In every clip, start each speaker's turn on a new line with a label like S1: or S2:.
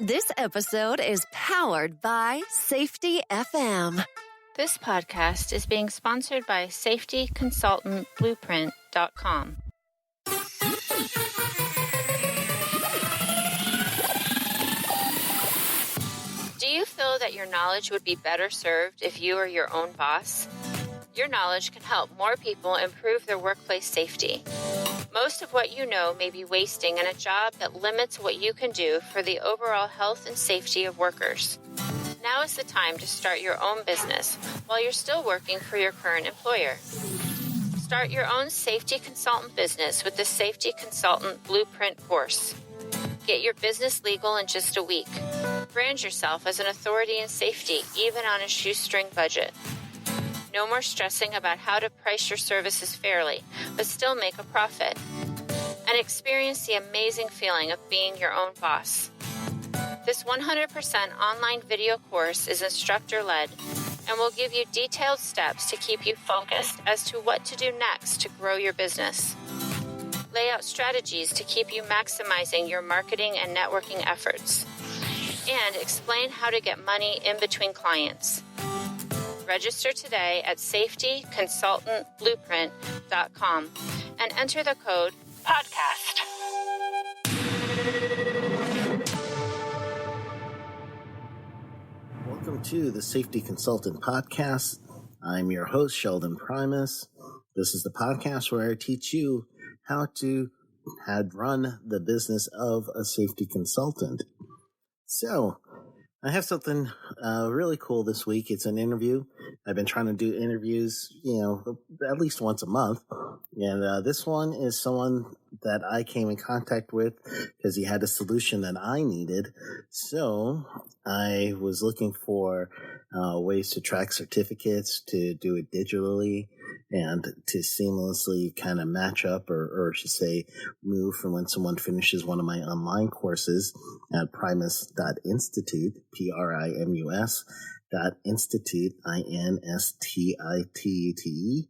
S1: This episode is powered by Safety FM.
S2: This podcast is being sponsored by safetyconsultantblueprint.com. Do you feel that your knowledge would be better served if you were your own boss? Your knowledge can help more people improve their workplace safety. Most of what you know may be wasting in a job that limits what you can do for the overall health and safety of workers. Now is the time to start your own business while you're still working for your current employer. Start your own safety consultant business with the Safety Consultant Blueprint course. Get your business legal in just a week. Brand yourself as an authority in safety, even on a shoestring budget. No more stressing about how to price your services fairly, but still make a profit. And experience the amazing feeling of being your own boss. This 100% online video course is instructor-led and will give you detailed steps to keep you focused as to what to do next to grow your business. Lay out strategies to keep you maximizing your marketing and networking efforts. And explain how to get money in between clients. Register today at safetyconsultantblueprint.com and enter the code PODCAST.
S3: Welcome to the Safety Consultant Podcast. I'm your host, Sheldon Primus. This is the podcast where I teach you how to run the business of a safety consultant. So, I have something really cool this week. It's an interview. I've been trying to do interviews, at least once a month. And this one is someone that I came in contact with because he had a solution that I needed. So I was looking for ways to track certificates, to do it digitally, and to seamlessly kind of match up or I should say move from when someone finishes one of my online courses at primus.institute, Primus.institute, INSTITUTE.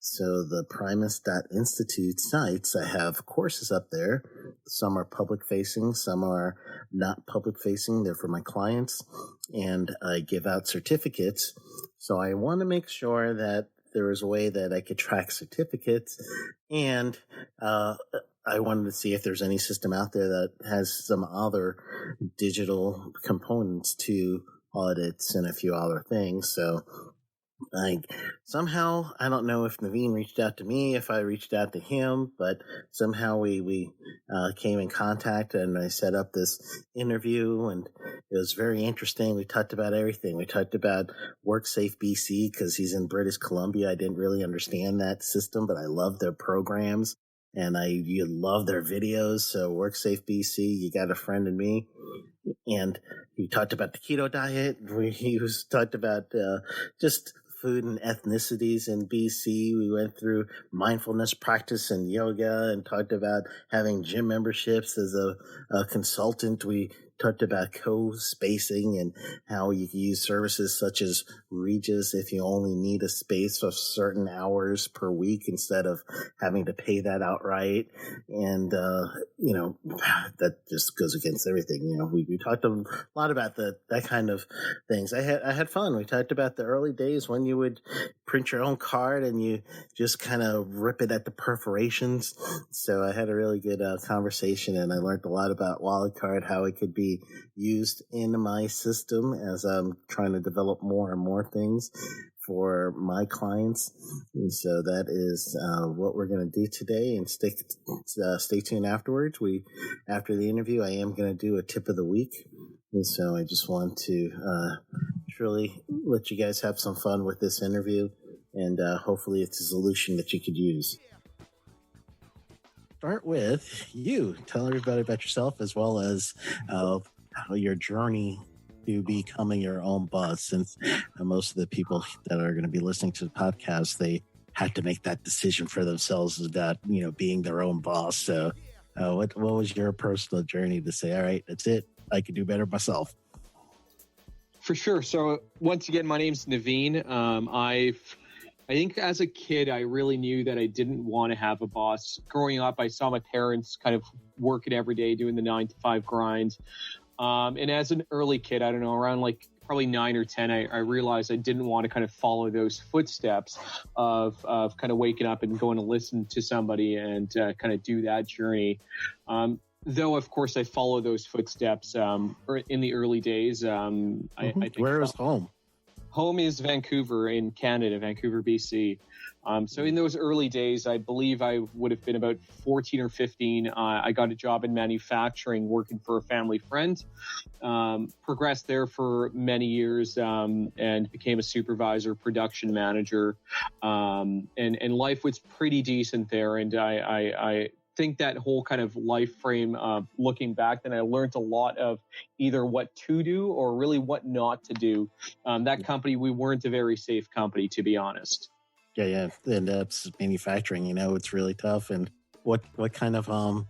S3: So the Primus.institute sites, I have courses up there. Some are public facing, some are not public facing. They're for my clients, and I give out certificates. So I want to make sure that there was a way that I could track certificates, and I wanted to see if there's any system out there that has some other digital components to audits and a few other things. So somehow, I don't know if Naveen reached out to me, if I reached out to him, but somehow we came in contact and I set up this interview, and it was very interesting. We talked about everything. We talked about WorkSafe BC because he's in British Columbia. I didn't really understand that system, but I love their programs and you love their videos. So WorkSafe BC, you got a friend in me. And he talked about the keto diet. He talked about just food and ethnicities in BC. We went through mindfulness practice and yoga and talked about having gym memberships as a consultant. We talked about co-spacing and how you can use services such as Regis if you only need a space of certain hours per week instead of having to pay that outright. And, that just goes against everything. We talked a lot about that kind of things. I had fun. We talked about the early days when you would print your own card and you just kind of rip it at the perforations. So I had a really good conversation, and I learned a lot about WalletCard, how it could be used in my system as I'm trying to develop more and more things for my clients. And so that is what we're going to do today, and stay tuned afterwards. After the interview, I am going to do a tip of the week. And so I just want to truly let you guys have some fun with this interview, and hopefully it's a solution that you could use. Start with you. Tell everybody about yourself, as well as your journey to becoming your own boss, since most of the people that are going to be listening to the podcast, they had to make that decision for themselves about, being their own boss. So what was your personal journey to say, all right, that's it, I can do better myself?
S4: For sure. So once again, my name's Naveen. I think as a kid, I really knew that I didn't want to have a boss. Growing up, I saw my parents kind of working every day, doing the 9-to-5 grind. And as an early kid, I don't know, around like probably 9 or 10, I realized I didn't want to kind of follow those footsteps of kind of waking up and going to listen to somebody and kind of do that journey. Though, of course, I follow those footsteps in the early days. I think
S3: Where is home?
S4: Home is Vancouver in Canada, Vancouver, BC. So in those early days, I believe I would have been about 14 or 15. I got a job in manufacturing working for a family friend, progressed there for many years and became a supervisor, production manager. And life was pretty decent there. And I think that whole kind of life frame, looking back, then I learned a lot of either what to do or really what not to do. That company, we weren't a very safe company, to be honest.
S3: Yeah. And that's manufacturing, it's really tough. And what kind of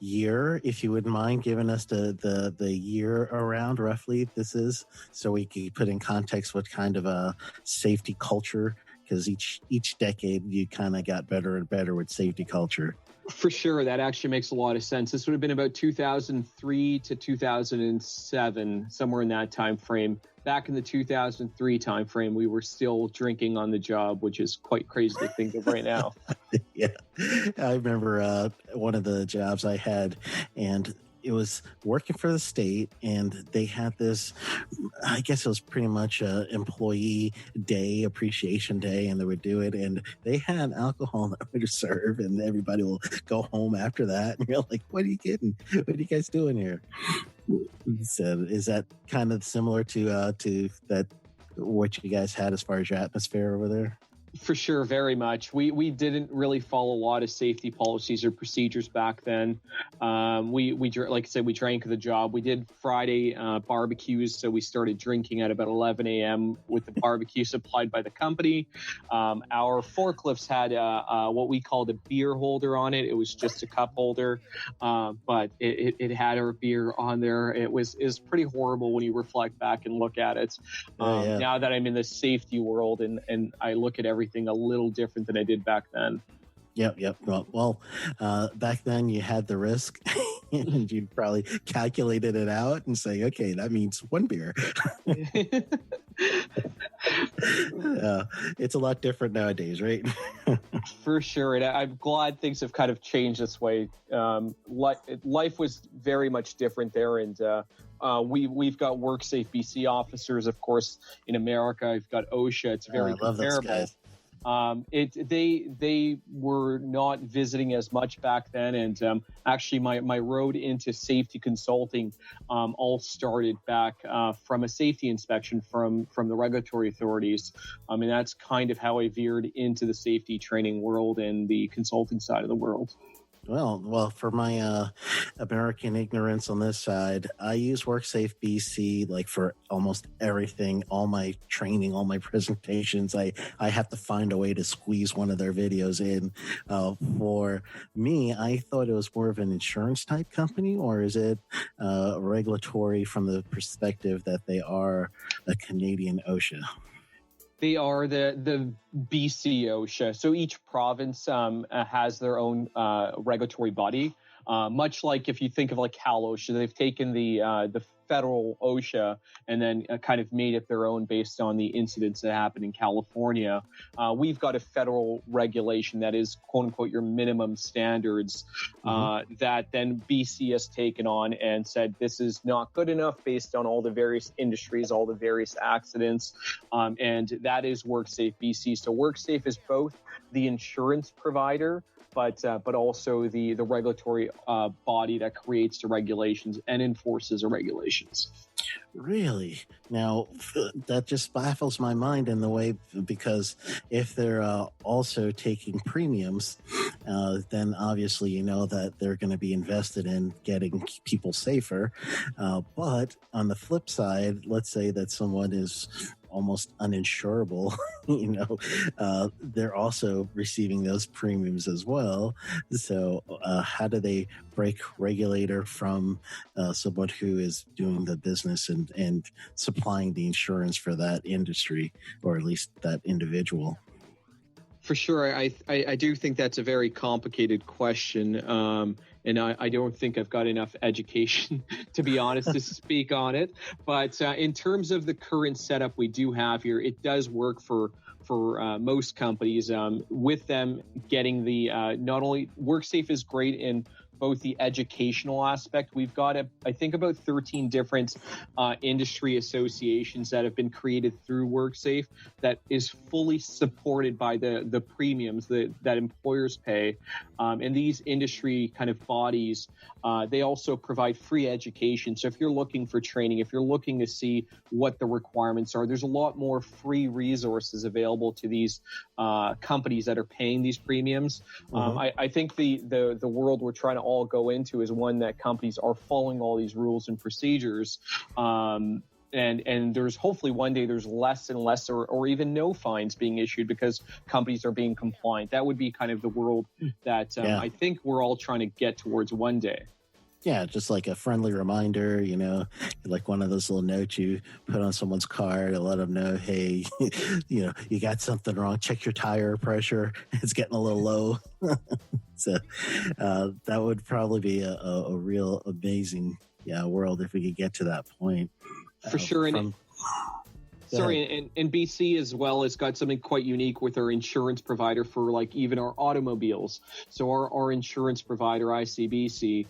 S3: year, if you wouldn't mind giving us the year around roughly this is, so we can put in context what kind of a safety culture, because each decade you kind of got better and better with safety culture.
S4: For sure. That actually makes a lot of sense. This would have been about 2003 to 2007, somewhere in that time frame. Back in the 2003 time frame, we were still drinking on the job, which is quite crazy to think of right now.
S3: Yeah. I remember one of the jobs I had, and it was working for the state, and they had this, I guess it was pretty much a employee day, appreciation day, and they would do it, and they had alcohol that would serve, and everybody will go home after that, and you're like, what are you getting? What are you guys doing here? So is that kind of similar to that, what you guys had as far as your atmosphere over there?
S4: For sure, very much. We didn't really follow a lot of safety policies or procedures back then. We like I said, we drank the job. We did Friday barbecues, so we started drinking at about 11 a.m. with the barbecue supplied by the company. Our forklifts had what we called a beer holder on it. It was just a cup holder, but it had our beer on there. It was pretty horrible when you reflect back and look at it. Now that I'm in the safety world and I look at everything a little different than I did back then.
S3: Yep. Well, back then you had the risk, and you probably calculated it out and say, okay, that means one beer. It's a lot different nowadays, right?
S4: For sure. And I'm glad things have kind of changed this way. Life was very much different there. And we've got WorkSafe BC officers, of course, in America. I've got OSHA. It's very comparable. They were not visiting as much back then, and actually my road into safety consulting all started back from a safety inspection from the regulatory authorities. And that's kind of how I veered into the safety training world and the consulting side of the world.
S3: Well, for my American ignorance on this side, I use WorkSafe BC like for almost everything, all my training, all my presentations. I have to find a way to squeeze one of their videos in. For me, I thought it was more of an insurance type company, or is it regulatory from the perspective that they are a Canadian OSHA?
S4: They are the BC OSHA. So each province has their own regulatory body. Much like if you think of like Cal OSHA, they've taken the federal OSHA and then kind of made it their own based on the incidents that happened in California. We've got a federal regulation that is quote unquote your minimum standards that then BC has taken on and said this is not good enough based on all the various industries, all the various accidents, and that is WorkSafe BC. So WorkSafe is both the insurance provider but also the regulatory body that creates the regulations and enforces the regulations.
S3: Really? Now, that just baffles my mind in the way, because if they're also taking premiums, then obviously you know that they're going to be invested in getting people safer. But on the flip side, let's say that someone is almost uninsurable, they're also receiving those premiums as well. So how do they break regulator from someone who is doing the business and supplying the insurance for that industry, or at least that individual?
S4: For sure. I do think that's a very complicated question. And I don't think I've got enough education, to be honest, to speak on it. But in terms of the current setup we do have here, it does work for most companies. With them getting the not only WorkSafe is great in both the educational aspect. We've got, I think, about 13 different industry associations that have been created through WorkSafe that is fully supported by the premiums that employers pay. And these industry kind of bodies, they also provide free education. So if you're looking for training, if you're looking to see what the requirements are, there's a lot more free resources available to these companies that are paying these premiums. I think the world we're trying to all go into is one that companies are following all these rules and procedures. And there's hopefully one day there's less and less or even no fines being issued because companies are being compliant. That would be kind of the world that I think we're all trying to get towards one day.
S3: Yeah, just like a friendly reminder, like one of those little notes you put on someone's car to let them know, hey, you got something wrong. Check your tire pressure. It's getting a little low. So that would probably be a real amazing world if we could get to that point.
S4: For sure. And BC as well has got something quite unique with our insurance provider for like even our automobiles. So our insurance provider, ICBC,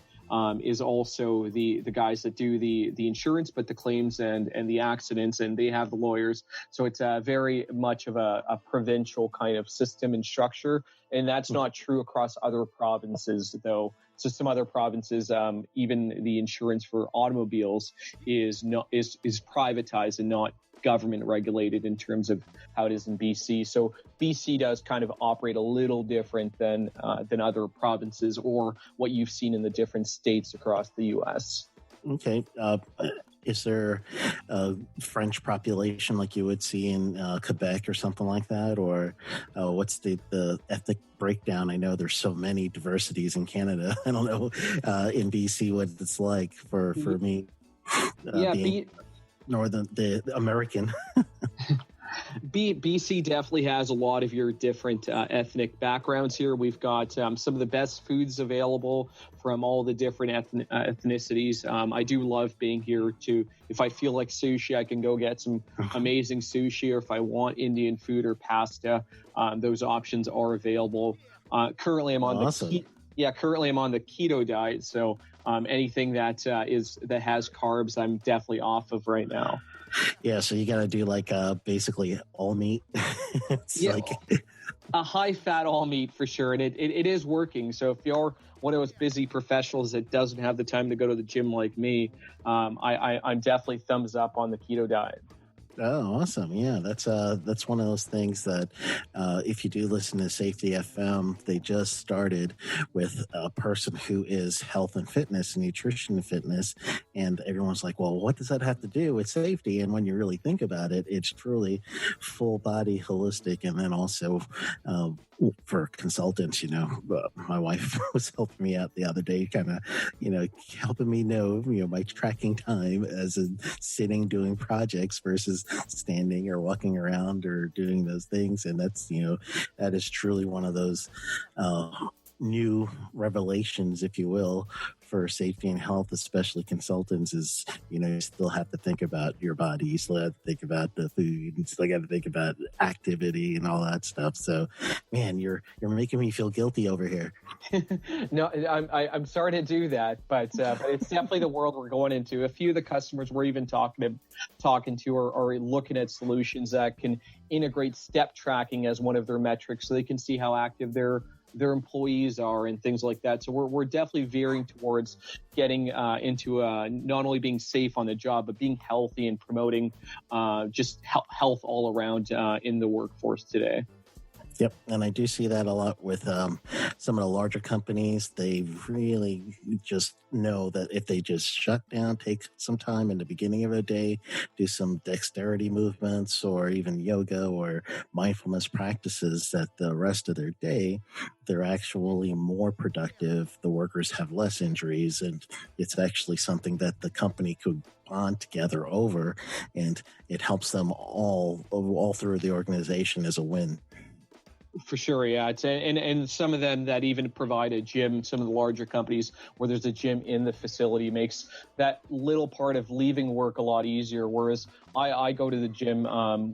S4: is also the guys that do the insurance, but the claims and the accidents, and they have the lawyers. So it's very much of a provincial kind of system and structure. And that's not true across other provinces, though. So some other provinces, even the insurance for automobiles is privatized and not government regulated in terms of how it is in BC. So BC does kind of operate a little different than other provinces or what you've seen in the different states across the U.S.
S3: Okay. Is there a French population like you would see in Quebec or something like that? Or what's the ethnic breakdown? I know there's so many diversities in Canada. I don't know in BC what it's like for me. The American.
S4: BC definitely has a lot of your different ethnic backgrounds here. We've got some of the best foods available from all the different ethnicities. I do love being here too. If I feel like sushi, I can go get some amazing sushi, or if I want Indian food or pasta, those options are available. Currently, I'm on currently I'm on the keto diet, so anything that has carbs, I'm definitely off of right now.
S3: Yeah, so you got to do like basically all meat. It's like
S4: a high fat all meat for sure, and it is working. So if you're one of those busy professionals that doesn't have the time to go to the gym like me, I'm definitely thumbs up on the keto diet.
S3: Oh, awesome. Yeah, that's one of those things that if you do listen to Safety FM, they just started with a person who is health and fitness and nutrition and fitness. And everyone's like, well, what does that have to do with safety? And when you really think about it, it's truly full body holistic. And then also for consultants, my wife was helping me out the other day, kind of, helping me know, my tracking time as in sitting doing projects versus standing or walking around or doing those things. And that's, that is truly one of those new revelations, if you will, for safety and health, especially consultants, is, you still have to think about your body. You still have to think about the food. You still got to think about activity and all that stuff. So, man, you're making me feel guilty over here.
S4: No, I'm sorry to do that, but it's definitely the world we're going into. A few of the customers we're even talking to are looking at solutions that can integrate step tracking as one of their metrics, so they can see how active their employees are and things like that. So we're definitely veering towards getting into not only being safe on the job, but being healthy and promoting just health all around in the workforce today.
S3: Yep. And I do see that a lot with some of the larger companies. They really just know that if they just shut down, take some time in the beginning of a day, do some dexterity movements or even yoga or mindfulness practices, that the rest of their day, they're actually more productive. The workers have less injuries, and it's actually something that the company could bond together over, and it helps them all through the organization as a win.
S4: For sure, yeah. It's and some of them that even provide a gym, some of the larger companies where there's a gym in the facility makes that little part of leaving work a lot easier. Whereas I go to the gym,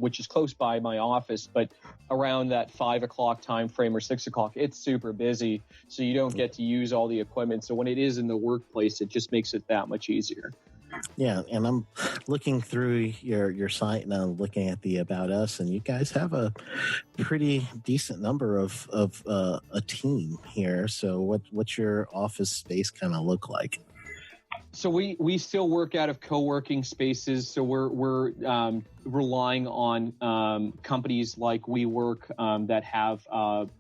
S4: which is close by my office, but around that 5 o'clock time frame or 6 o'clock, it's super busy. So you don't get to use all the equipment. So when it is in the workplace, it just makes it that much easier.
S3: Yeah, and I'm looking through your site and I'm looking at the About Us, and you guys have a pretty decent number of a team here. So what's your office space kind of look like?
S4: So we still work out of co-working spaces. So we're relying on companies like WeWork that have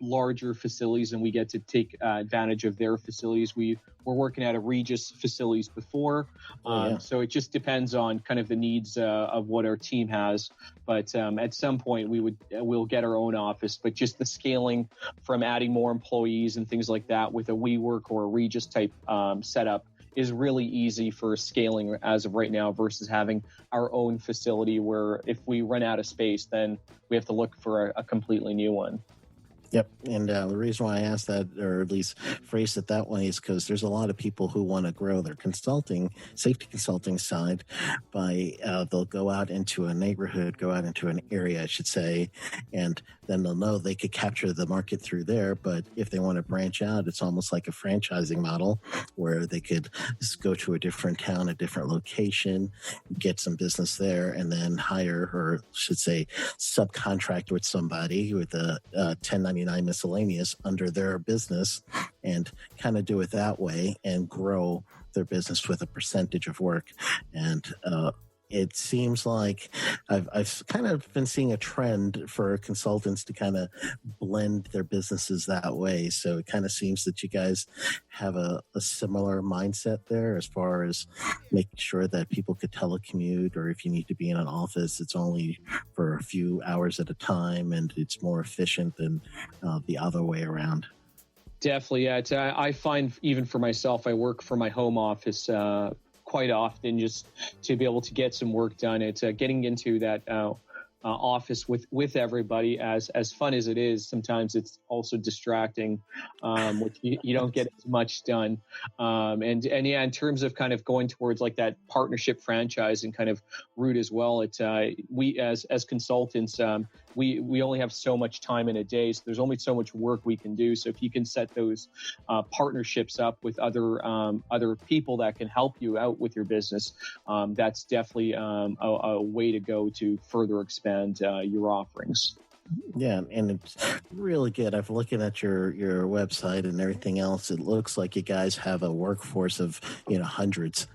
S4: larger facilities, and we get to take advantage of their facilities. We're working out of Regis facilities before, so it just depends on kind of the needs of what our team has. But at some point we'll get our own office. But just the scaling from adding more employees and things like that with a WeWork or a Regis type setup is really easy for scaling as of right now versus having our own facility where if we run out of space, then we have to look for a completely new one.
S3: Yep. And the reason why I asked that, or at least phrased it that way, is because there's a lot of people who want to grow their safety consulting side by they'll go out into a neighborhood, go out into an area, I should say, and then they'll know they could capture the market through there. But if they want to branch out, it's almost like a franchising model where they could just go to a different town, a different location, get some business there, and then hire, or should say subcontract with somebody with a 1099 miscellaneous under their business and kind of do it that way and grow their business with a percentage of work. And it seems like I've kind of been seeing a trend for consultants to kind of blend their businesses that way. So it kind of seems that you guys have a similar mindset there as far as making sure that people could telecommute, or if you need to be in an office, it's only for a few hours at a time and it's more efficient than the other way around.
S4: Definitely, yeah. I find even for myself, I work for my home office quite often just to be able to get some work done. It's getting into that office with everybody, as fun as it is. Sometimes it's also distracting, which you don't get as much done. And yeah, in terms of kind of going towards like that partnership franchise and kind of route as well, we as consultants, we only have so much time in a day, so there's only so much work we can do. So if you can set those partnerships up with other people that can help you out with your business, that's definitely a way to go to further expand your offerings.
S3: Yeah, and it's really good. I've looking at your website and everything else. It looks like you guys have a workforce of hundreds.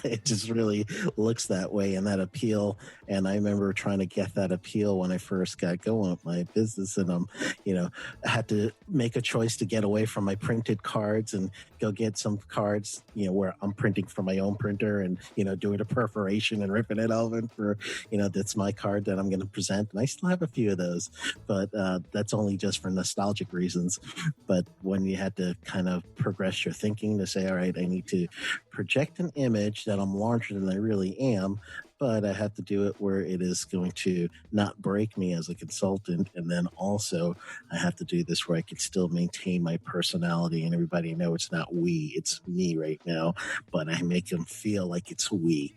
S3: It just really looks that way, and that appeal. And I remember trying to get that appeal when I first got going with my business, and I had to make a choice to get away from my printed cards and go get some cards, where I'm printing from my own printer and doing a perforation and ripping it open for that's my card that I'm going to present. And I still have a few of those. But that's only just for nostalgic reasons. But when you had to kind of progress your thinking to say, all right, I need to project an image that I'm larger than I really am, but I have to do it where it is going to not break me as a consultant. And then also I have to do this where I can still maintain my personality and everybody know it's not we, it's me right now, but I make them feel like it's we.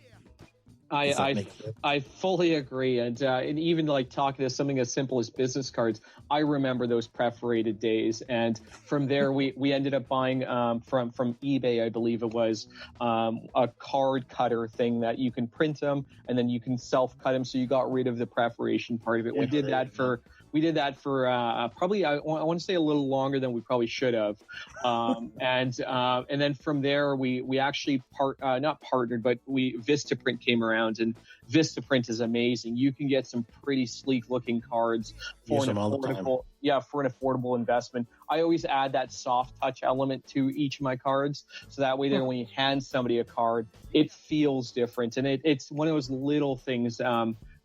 S4: I fully agree, and even like talking to something as simple as business cards, I remember those perforated days, and from there we ended up buying from eBay, I believe it was, a card cutter thing that you can print them and then you can self cut them, so you got rid of the perforation part of it. We did that for probably I want to say a little longer than we probably should have, and then from there we actually not partnered, but Vistaprint came around, and Vistaprint is amazing. You can get some pretty sleek looking cards for an affordable investment. I always add that soft touch element to each of my cards, so that way then when you hand somebody a card, it feels different, and it's one of those little things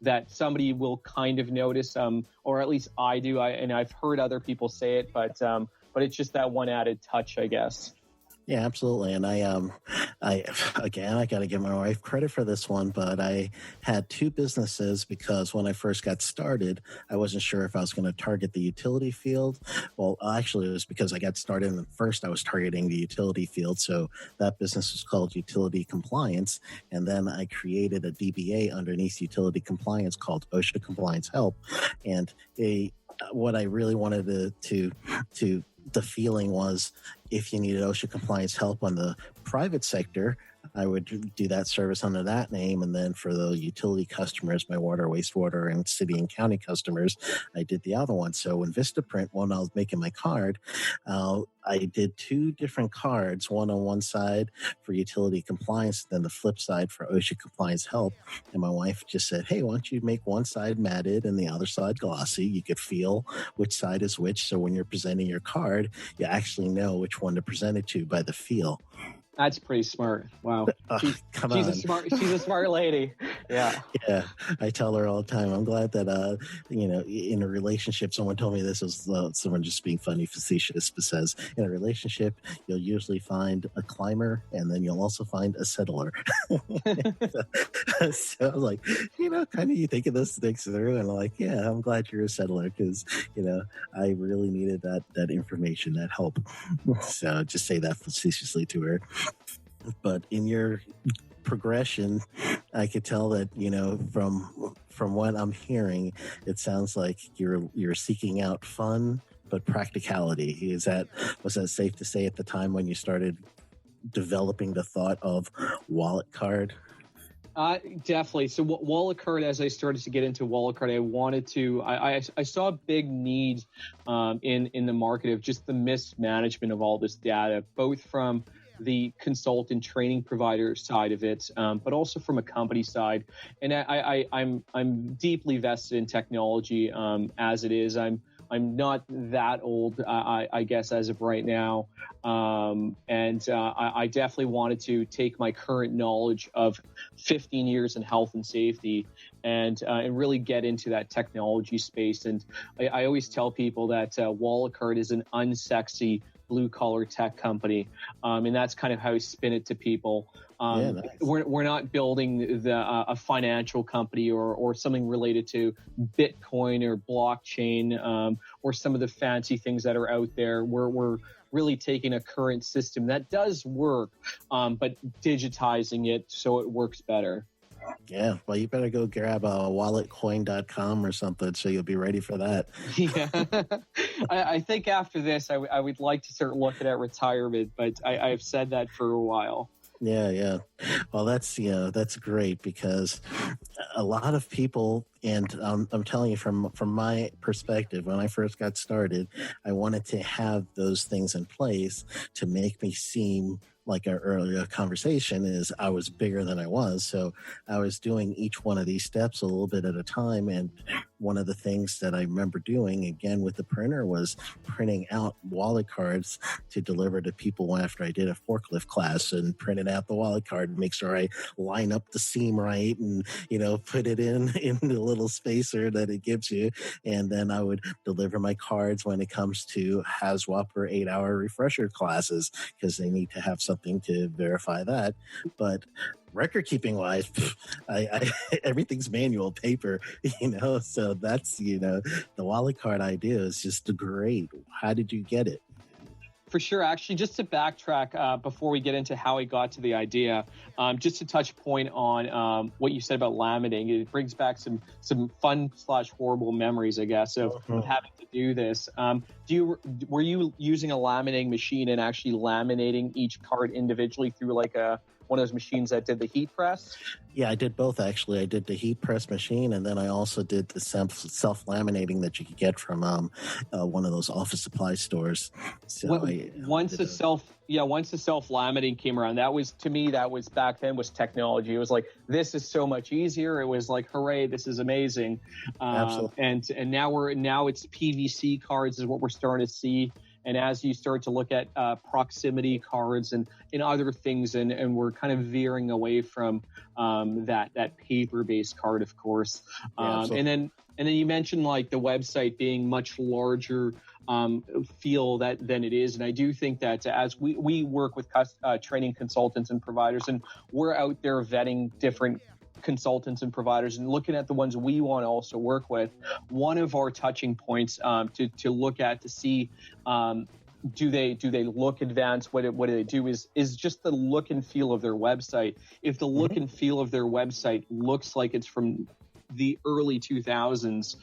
S4: that somebody will kind of notice, or at least I do. And I've heard other people say it, but it's just that one added touch, I guess.
S3: Yeah, absolutely. And I got to give my wife credit for this one, but I had two businesses because when I first got started, I wasn't sure if I was going to target the utility field. Well, actually, it was because I got started and first I was targeting the utility field. So that business was called Utility Compliance. And then I created a DBA underneath Utility Compliance called OSHA Compliance Help. And what I really wanted to the feeling was if you needed OSHA compliance help on the private sector, I would do that service under that name. And then for the utility customers, my water, wastewater, and city and county customers, I did the other one. So in Vistaprint, when I was making my card, I did two different cards, one on one side for utility compliance, then the flip side for OSHA compliance help. And my wife just said, hey, why don't you make one side matted and the other side glossy? You could feel which side is which. So when you're presenting your card, you actually know which one to present it to by the feel.
S4: That's pretty smart. Wow. She's a smart lady. Yeah.
S3: Yeah. I tell her all the time. I'm glad that, in a relationship, someone told me this was someone just being funny, facetious, but says in a relationship, you'll usually find a climber and then you'll also find a settler. So I was like, kind of you think of those things through and I'm like, yeah, I'm glad you're a settler because, I really needed that information, that help. So just say that facetiously to her. But in your progression, I could tell that, from what I'm hearing, it sounds like you're seeking out fun, but practicality. Was that safe to say at the time when you started developing the thought of WalletCard?
S4: Definitely. So WalletCard, as I started to get into WalletCard, I wanted to, I saw a big need in the market of just the mismanagement of all this data, both from the consultant training provider side of it, but also from a company side. And I'm deeply vested in technology as it is. I'm not that old, I guess, as of right now. I definitely wanted to take my current knowledge of 15 years in health and safety and really get into that technology space. And I always tell people that WalletCard is an unsexy blue-collar tech company, and that's kind of how I spin it to people. Nice. We're not building a financial company or something related to Bitcoin or blockchain or some of the fancy things that are out there. We're really taking a current system that does work, but digitizing it so it works better.
S3: Yeah, well, you better go grab walletcoin.com or something so you'll be ready for that.
S4: Yeah, I think after this, I would like to start looking at retirement, but I've said that for a while.
S3: Yeah. Well, that's great because a lot of people, and I'm telling you from my perspective, when I first got started, I wanted to have those things in place to make me seem like our earlier conversation is I was bigger than I was. So I was doing each one of these steps a little bit at a time. And one of the things that I remember doing again with the printer was printing out wallet cards to deliver to people after I did a forklift class and printed out the wallet card and make sure I line up the seam right and, put it in the little spacer that it gives you. And then I would deliver my cards when it comes to HAZWAP or 8-hour refresher classes because they need to have something to verify that. But record keeping wise, I everything's manual paper, so that's, the wallet card idea is just great. How did you get it?
S4: For sure. Actually, just to backtrack before we get into how I got to the idea, just to touch point on what you said about laminating, it brings back some fun/horrible memories, I guess, of having to do this. Were you using a laminating machine and actually laminating each card individually through like one of those machines that did the heat press?
S3: Yeah, I did both, actually. I did the heat press machine, and then I also did the self-laminating that you could get from one of those office supply stores. So
S4: once the self-laminating came around, that was back then was technology. It was like, this is so much easier. It was like, hooray, this is amazing.
S3: Absolutely.
S4: And now it's PVC cards is what we're starting to see. as you start to look at proximity cards and other things, and we're kind of veering away from that paper-based card, of course. And then you mentioned like the website being much larger feel than it is. And I do think that as we work with training consultants and providers, and we're out there vetting different consultants and providers and looking at the ones we want to also work with, one of our touching points to look at to see do they look advanced? What do they do is just the look and feel of their website. If the look and feel of their website looks like it's from the early 2000s,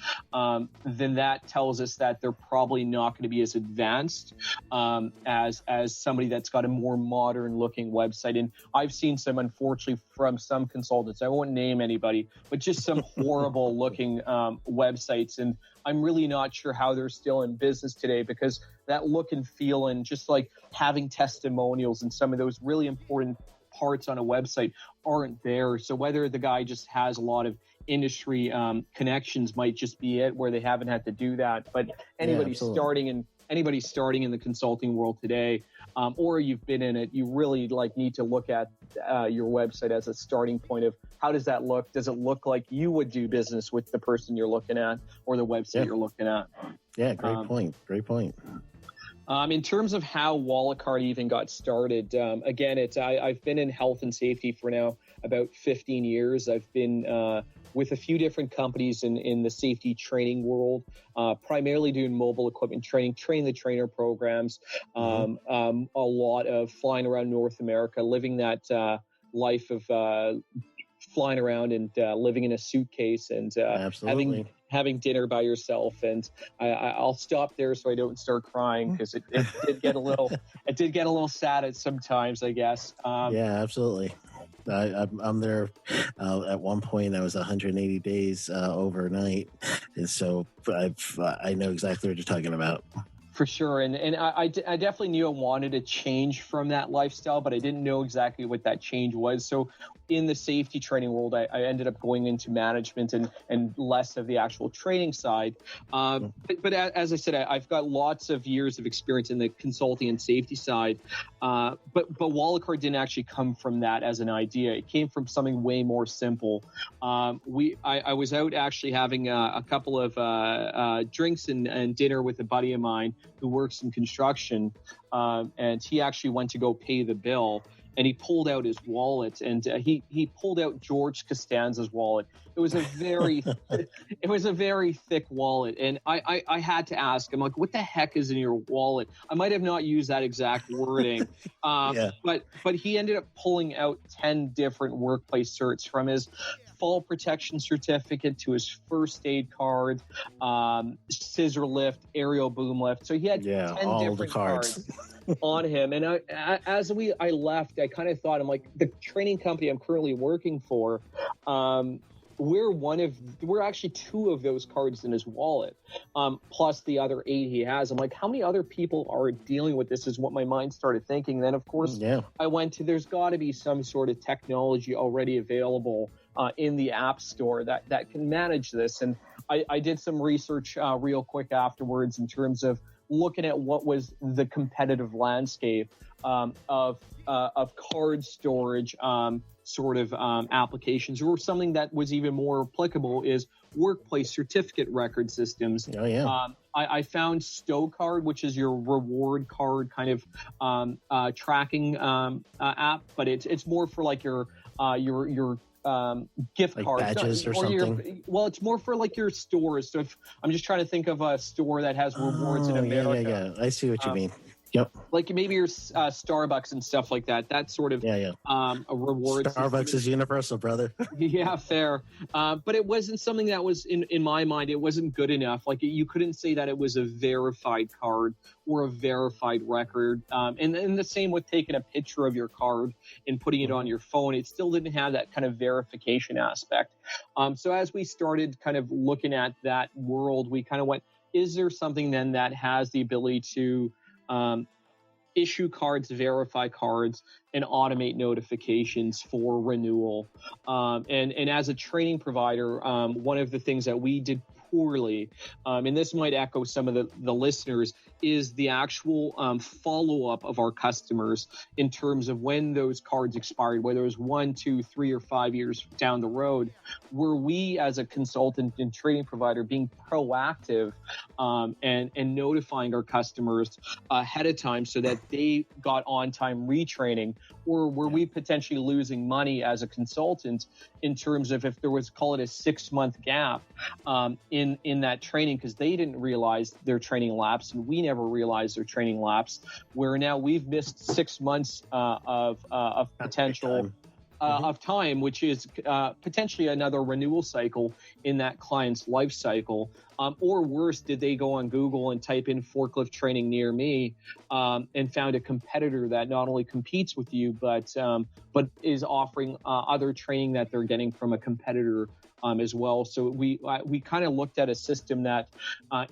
S4: then that tells us that they're probably not going to be as advanced as somebody that's got a more modern looking website. And I've seen some, unfortunately, from some consultants, I won't name anybody, but just some horrible looking websites. And I'm really not sure how they're still in business today, because that look and feel and just like having testimonials and some of those really important parts on a website aren't there. So whether the guy just has a lot of industry connections might just be it, where they haven't had to do that. But anybody starting in the consulting world today, or you've been in it, you really need to look at your website as a starting point of how does that look? Does it look like you would do business with the person you're looking at or the website you're looking at?
S3: Yeah, great point.
S4: In terms of how WalletCard even got started, again, I've been in health and safety for now about 15 years. I've been with a few different companies in the safety training world, primarily doing mobile equipment training, train the trainer programs, a lot of flying around North America, living that life of flying around and living in a suitcase and having dinner by yourself. And I'll stop there so I don't start crying, because it did get a little sad at sometimes, I guess.
S3: Yeah, absolutely. I'm there. At one point, I was 180 days overnight, and so I know exactly what you're talking about.
S4: For sure. And I definitely knew I wanted to change from that lifestyle, but I didn't know exactly what that change was. So in the safety training world, I ended up going into management and less of the actual training side. But as I said, I've got lots of years of experience in the consulting and safety side. But WalletCard didn't actually come from that as an idea. It came from something way more simple. I was out actually having a couple of drinks and dinner with a buddy of mine who works in construction, and he actually went to go pay the bill, and he pulled out his wallet, and he pulled out George Costanza's wallet. It was a very thick wallet, and I had to ask him, like, what the heck is in your wallet? I might have not used that exact wording, but he ended up pulling out 10 different workplace certs, from his fall protection certificate to his first aid card, scissor lift, aerial boom lift. So he had 10 different cards on him. And as I left, I kind of thought, I'm like, the training company I'm currently working for, we're actually 2 of those cards in his wallet, plus the other 8 he has. I'm like, how many other people are dealing with this, is what my mind started thinking. Then, of course, I went to, there's got to be some sort of technology already available in the App Store that can manage this. And I did some research real quick afterwards in terms of looking at what was the competitive landscape of card storage applications, or something that was even more applicable is workplace certificate record systems. I found StoCard, which is your reward card kind of tracking app, but it's more for like your gift
S3: like
S4: cards,
S3: badges or something.
S4: It's more for like your stores. So if I'm just trying to think of a store that has rewards in America.
S3: I see what you mean. Yep.
S4: Like maybe your Starbucks and stuff like that. That sort of a reward.
S3: Starbucks is universal, brother.
S4: Yeah, fair. But it wasn't something that was in my mind. It wasn't good enough. Like you couldn't say that it was a verified card or a verified record. And the same with taking a picture of your card and putting it on your phone. It still didn't have that kind of verification aspect. So as we started kind of looking at that world, we kind of went, is there something then that has the ability to issue cards, verify cards, and automate notifications for renewal? And as a training provider, one of the things that we did poorly, and this might echo some of the listeners, is the actual follow-up of our customers in terms of when those cards expired, whether it was 1, 2, 3, or 5 years down the road. Were we as a consultant and training provider being proactive and notifying our customers ahead of time so that they got on-time retraining, or were we potentially losing money as a consultant in terms of if there was, call it a 6-month gap in that training because they didn't realize their training lapse and we never realized their training lapse, where now we've missed 6 months of potential of time, which is potentially another renewal cycle in that client's life cycle. Or worse, did they go on Google and type in forklift training near me and found a competitor that not only competes with you, but is offering other training that they're getting from a competitor as well. So we kind of looked at a system that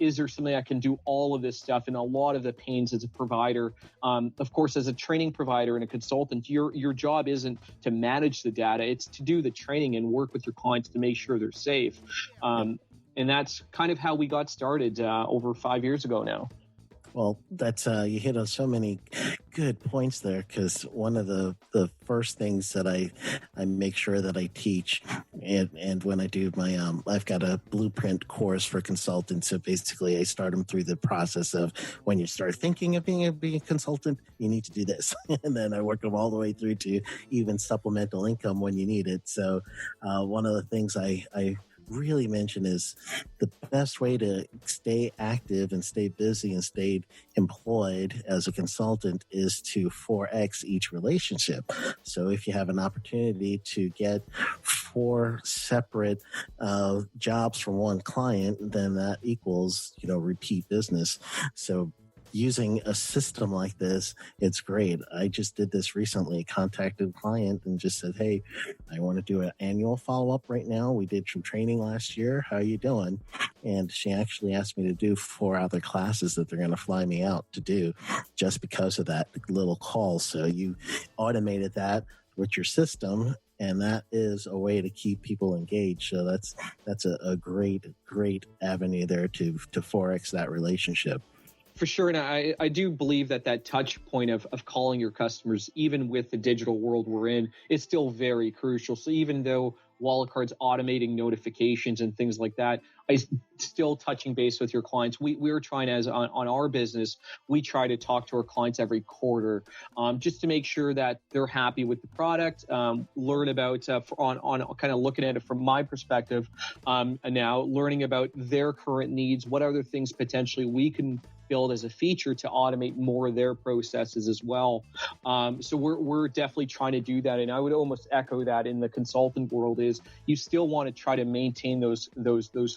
S4: is there something that can do all of this stuff and a lot of the pains as a provider. Of course, as a training provider and a consultant, your job isn't to manage the data; it's to do the training and work with your clients to make sure they're safe. And that's kind of how we got started over 5 years ago now.
S3: Well, that's you hit on so many good points there, because one of the first things that I make sure that I teach, and when I do my I've got a blueprint course for consultants. So basically, I start them through the process of when you start thinking of being a consultant, you need to do this, and then I work them all the way through to even supplemental income when you need it. So one of the things I really mention is the best way to stay active and stay busy and stay employed as a consultant is to 4x each relationship. So if you have an opportunity to get 4 separate jobs from one client, then that equals, repeat business. So using a system like this, it's great. I just did this recently, contacted a client and just said, hey, I want to do an annual follow-up right now. We did some training last year. How are you doing? And she actually asked me to do 4 other classes that they're going to fly me out to do just because of that little call. So you automated that with your system, and that is a way to keep people engaged. So that's a great avenue there to 4x that relationship.
S4: For sure. And I do believe that touch point of calling your customers, even with the digital world we're in, is still very crucial. So even though WalletCard's automating notifications and things like that, I still touching base with your clients. We're trying on our business, we try to talk to our clients every quarter just to make sure that they're happy with the product, learn about on kind of looking at it from my perspective now, learning about their current needs, what other things potentially we can build as a feature to automate more of their processes as well. So we're definitely trying to do that. And I would almost echo that in the consultant world is you still want to try to maintain those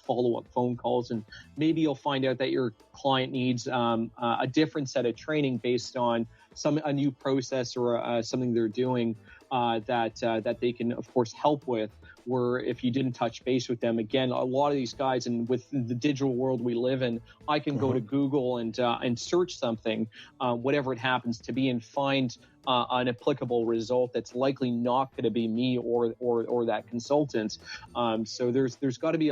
S4: follow-up phone calls. And maybe you'll find out that your client needs a different set of training based on a new process or something they're doing that they can, of course, help with. Where if you didn't touch base with them, again, a lot of these guys, and with the digital world we live in, I can go to Google and search something, whatever it happens to be, and find an applicable result that's likely not going to be me or that consultant. So there's got to be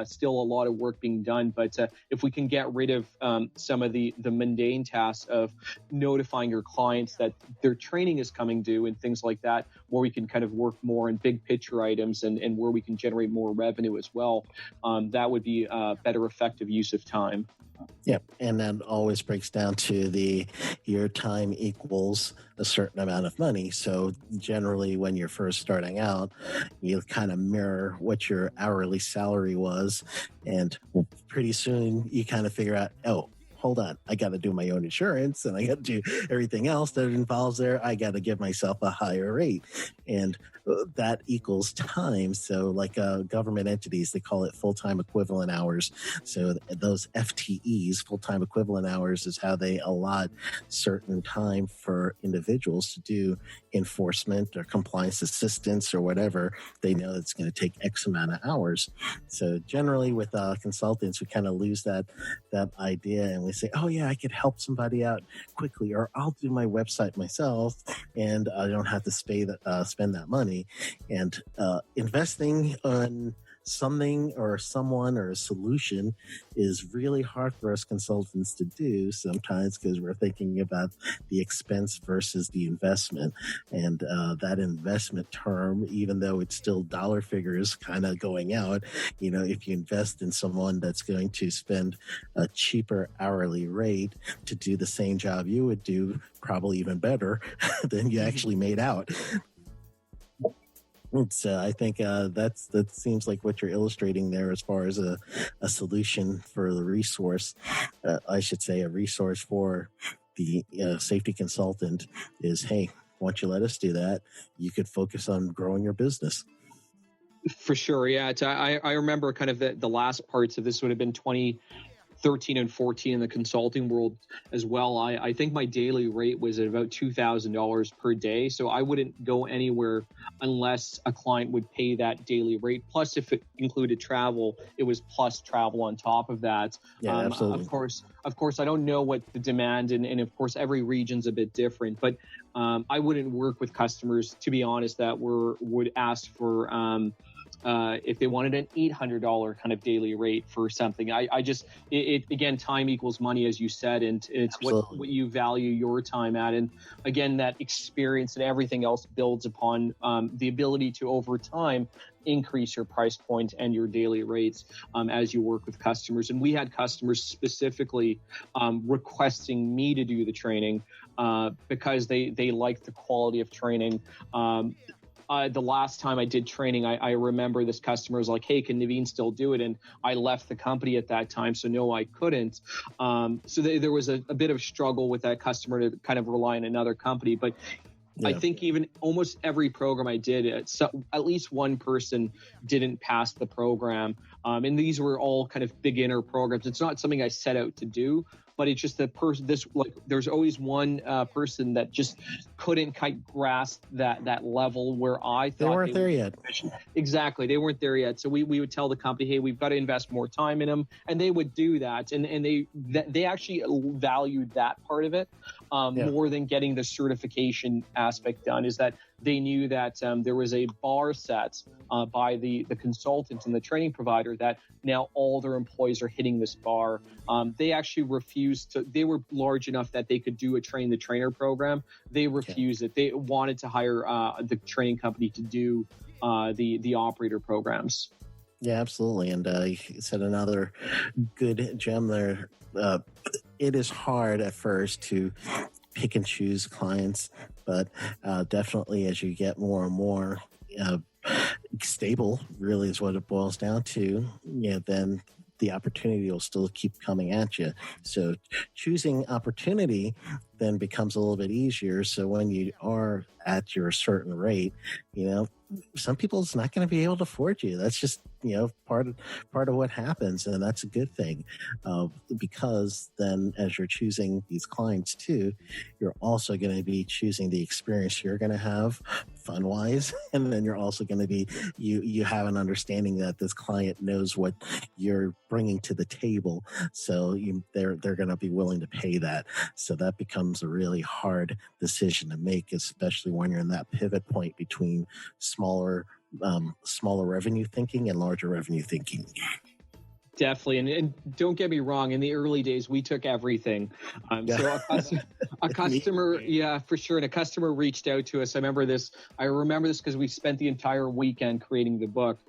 S4: still a lot of work being done. But if we can get rid of some of the mundane tasks of notifying your clients that their training is coming due and things like that, where we can kind of work more in big picture items and where we can generate more revenue as well, that would be a better effective use of time.
S3: Yep. And that always breaks down to your time equals a certain amount of money. So generally when you're first starting out, you kind of mirror what your hourly salary was. And pretty soon you kind of figure out, oh, hold on, I got to do my own insurance and I got to do everything else that involves there. I got to give myself a higher rate. And that equals time. So like government entities, they call it full-time equivalent hours. So those FTEs, full-time equivalent hours, is how they allot certain time for individuals to do enforcement or compliance assistance or whatever. They know it's going to take X amount of hours. So generally with consultants, we kind of lose that idea and we say, oh yeah, I could help somebody out quickly, or I'll do my website myself and I don't have to spend that money. And investing on something or someone or a solution is really hard for us consultants to do sometimes because we're thinking about the expense versus the investment. And that investment term, even though it's still dollar figures kind of going out, if you invest in someone that's going to spend a cheaper hourly rate to do the same job you would do, probably even better than you actually made out. So I think that seems like what you're illustrating there as far as a solution for the resource. I should say a resource for the safety consultant is, hey, once you let us do that, you could focus on growing your business.
S4: For sure, yeah. I remember kind of the last parts of this would have been 2013 and 14 in the consulting world as well. I think my daily rate was at about $2,000 per day. So I wouldn't go anywhere unless a client would pay that daily rate. Plus, if it included travel, it was plus travel on top of that.
S3: Yeah, absolutely.
S4: Of course, I don't know what the demand and of course, every region's a bit different. But I wouldn't work with customers, to be honest, that would ask for if they wanted an $800 kind of daily rate for something. Again, time equals money, as you said, and it's what you value your time at. And again, that experience and everything else builds upon the ability to, over time, increase your price point and your daily rates as you work with customers. And we had customers specifically requesting me to do the training because they liked the quality of training. The last time I did training, I remember this customer was like, hey, can Naveen still do it? And I left the company at that time, so no, I couldn't. So there was a bit of struggle with that customer to kind of rely on another company. But yeah. I think even almost every program I did, at least one person didn't pass the program. And these were all kind of beginner programs. It's not something I set out to do, but it's just that there's always one person that just couldn't quite grasp that level where I thought
S3: they weren't there yet.
S4: Exactly. They weren't there yet. So we would tell the company, hey, we've got to invest more time in them. And they would do that. And they actually valued that part of it more than getting the certification aspect done, is that they knew that there was a bar set by the consultant and the training provider that now all their employees are hitting this bar. They actually refused to. They were large enough that they could do a train the trainer program. They refused it. They wanted to hire the training company to do the operator programs.
S3: Yeah, absolutely. And you said another good gem there. It is hard at first to pick and choose clients, but definitely as you get more and more stable, really is what it boils down to, then the opportunity will still keep coming at you. So choosing opportunity then becomes a little bit easier. So when you are at your certain rate, some people it's not going to be able to afford you. That's just, part of what happens. And that's a good thing because then as you're choosing these clients too, you're also going to be choosing the experience you're going to have fun wise. And then you're also going to be, you have an understanding that this client knows what you're bringing to the table. So they're going to be willing to pay that. So that becomes a really hard decision to make, especially when you're in that pivot point between smaller revenue thinking and larger revenue thinking.
S4: Definitely. And don't get me wrong, in the early days, we took everything. So a customer, yeah, for sure. And a customer reached out to us. I remember this because we spent the entire weekend creating the book,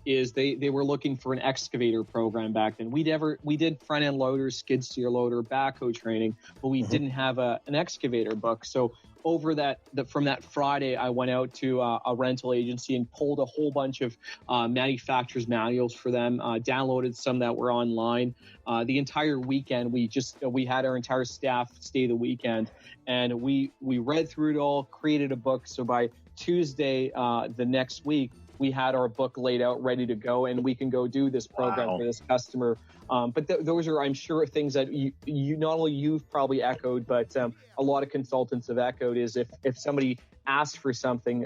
S4: is they were looking for an excavator program back then. We did front end loaders, skid steer loader, backhoe training, but we didn't have an excavator book. So over from that Friday, I went out to a rental agency and pulled a whole bunch of manufacturers' manuals for them, downloaded some that were online. The entire weekend, we had our entire staff stay the weekend, and we read through it all, created a book. So by Tuesday, the next week, we had our book laid out, ready to go, and we can go do this program for this customer. But those are, I'm sure, things that you not only you've probably echoed, but a lot of consultants have echoed, is if somebody asks for something,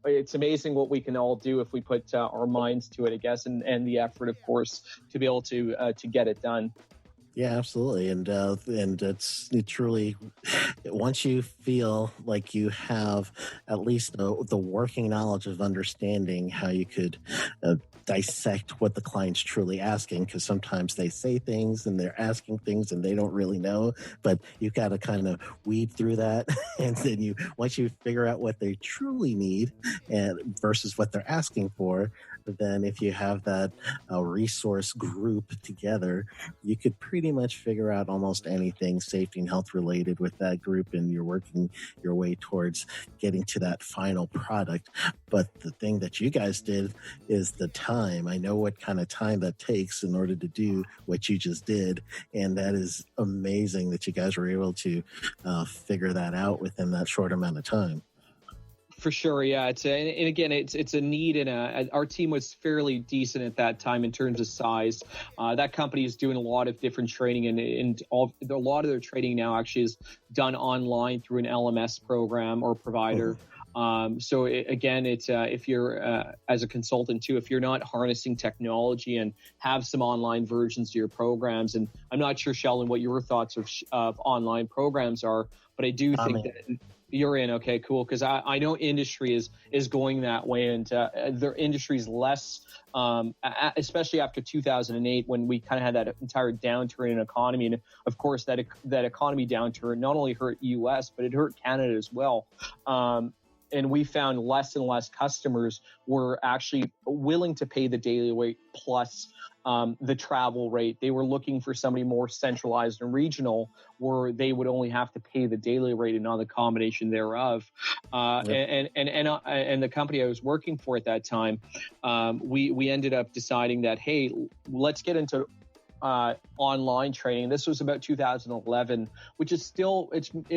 S4: it's amazing what we can all do if we put our minds to it, I guess, and the effort, of course, to be able to get it done.
S3: Yeah, absolutely. And it truly, once you feel like you have at least the working knowledge of understanding how you could dissect what the client's truly asking, because sometimes they say things and they're asking things and they don't really know, but you've got to kind of weed through that. And then once you figure out what they truly need and versus what they're asking for, then if you have that resource group together, you could pretty much figure out almost anything safety and health related with that group, and you're working your way towards getting to that final product. But the thing that you guys did is the time. I know what kind of time that takes in order to do what you just did, and that is amazing that you guys were able to figure that out within that short amount of time.
S4: For sure, yeah. It's a need, and our team was fairly decent at that time in terms of size. That company is doing a lot of different training, and a lot of their training now actually is done online through an LMS program or provider. If you're as a consultant too, if you're not harnessing technology and have some online versions of your programs, and I'm not sure, Sheldon, what your thoughts of online programs are, but I do think that you're in. Okay, cool. Because I know industry is going that way, and their industry is less, especially after 2008 when we kind of had that entire downturn in economy. And of course, that economy downturn not only hurt U.S., but it hurt Canada as well. And we found less and less customers were actually willing to pay the daily rate plus the travel rate. They were looking for somebody more centralized and regional, where they would only have to pay the daily rate and not the combination thereof. And the company I was working for at that time, we ended up deciding that, hey, let's get into online training. This was about 2011, which is still,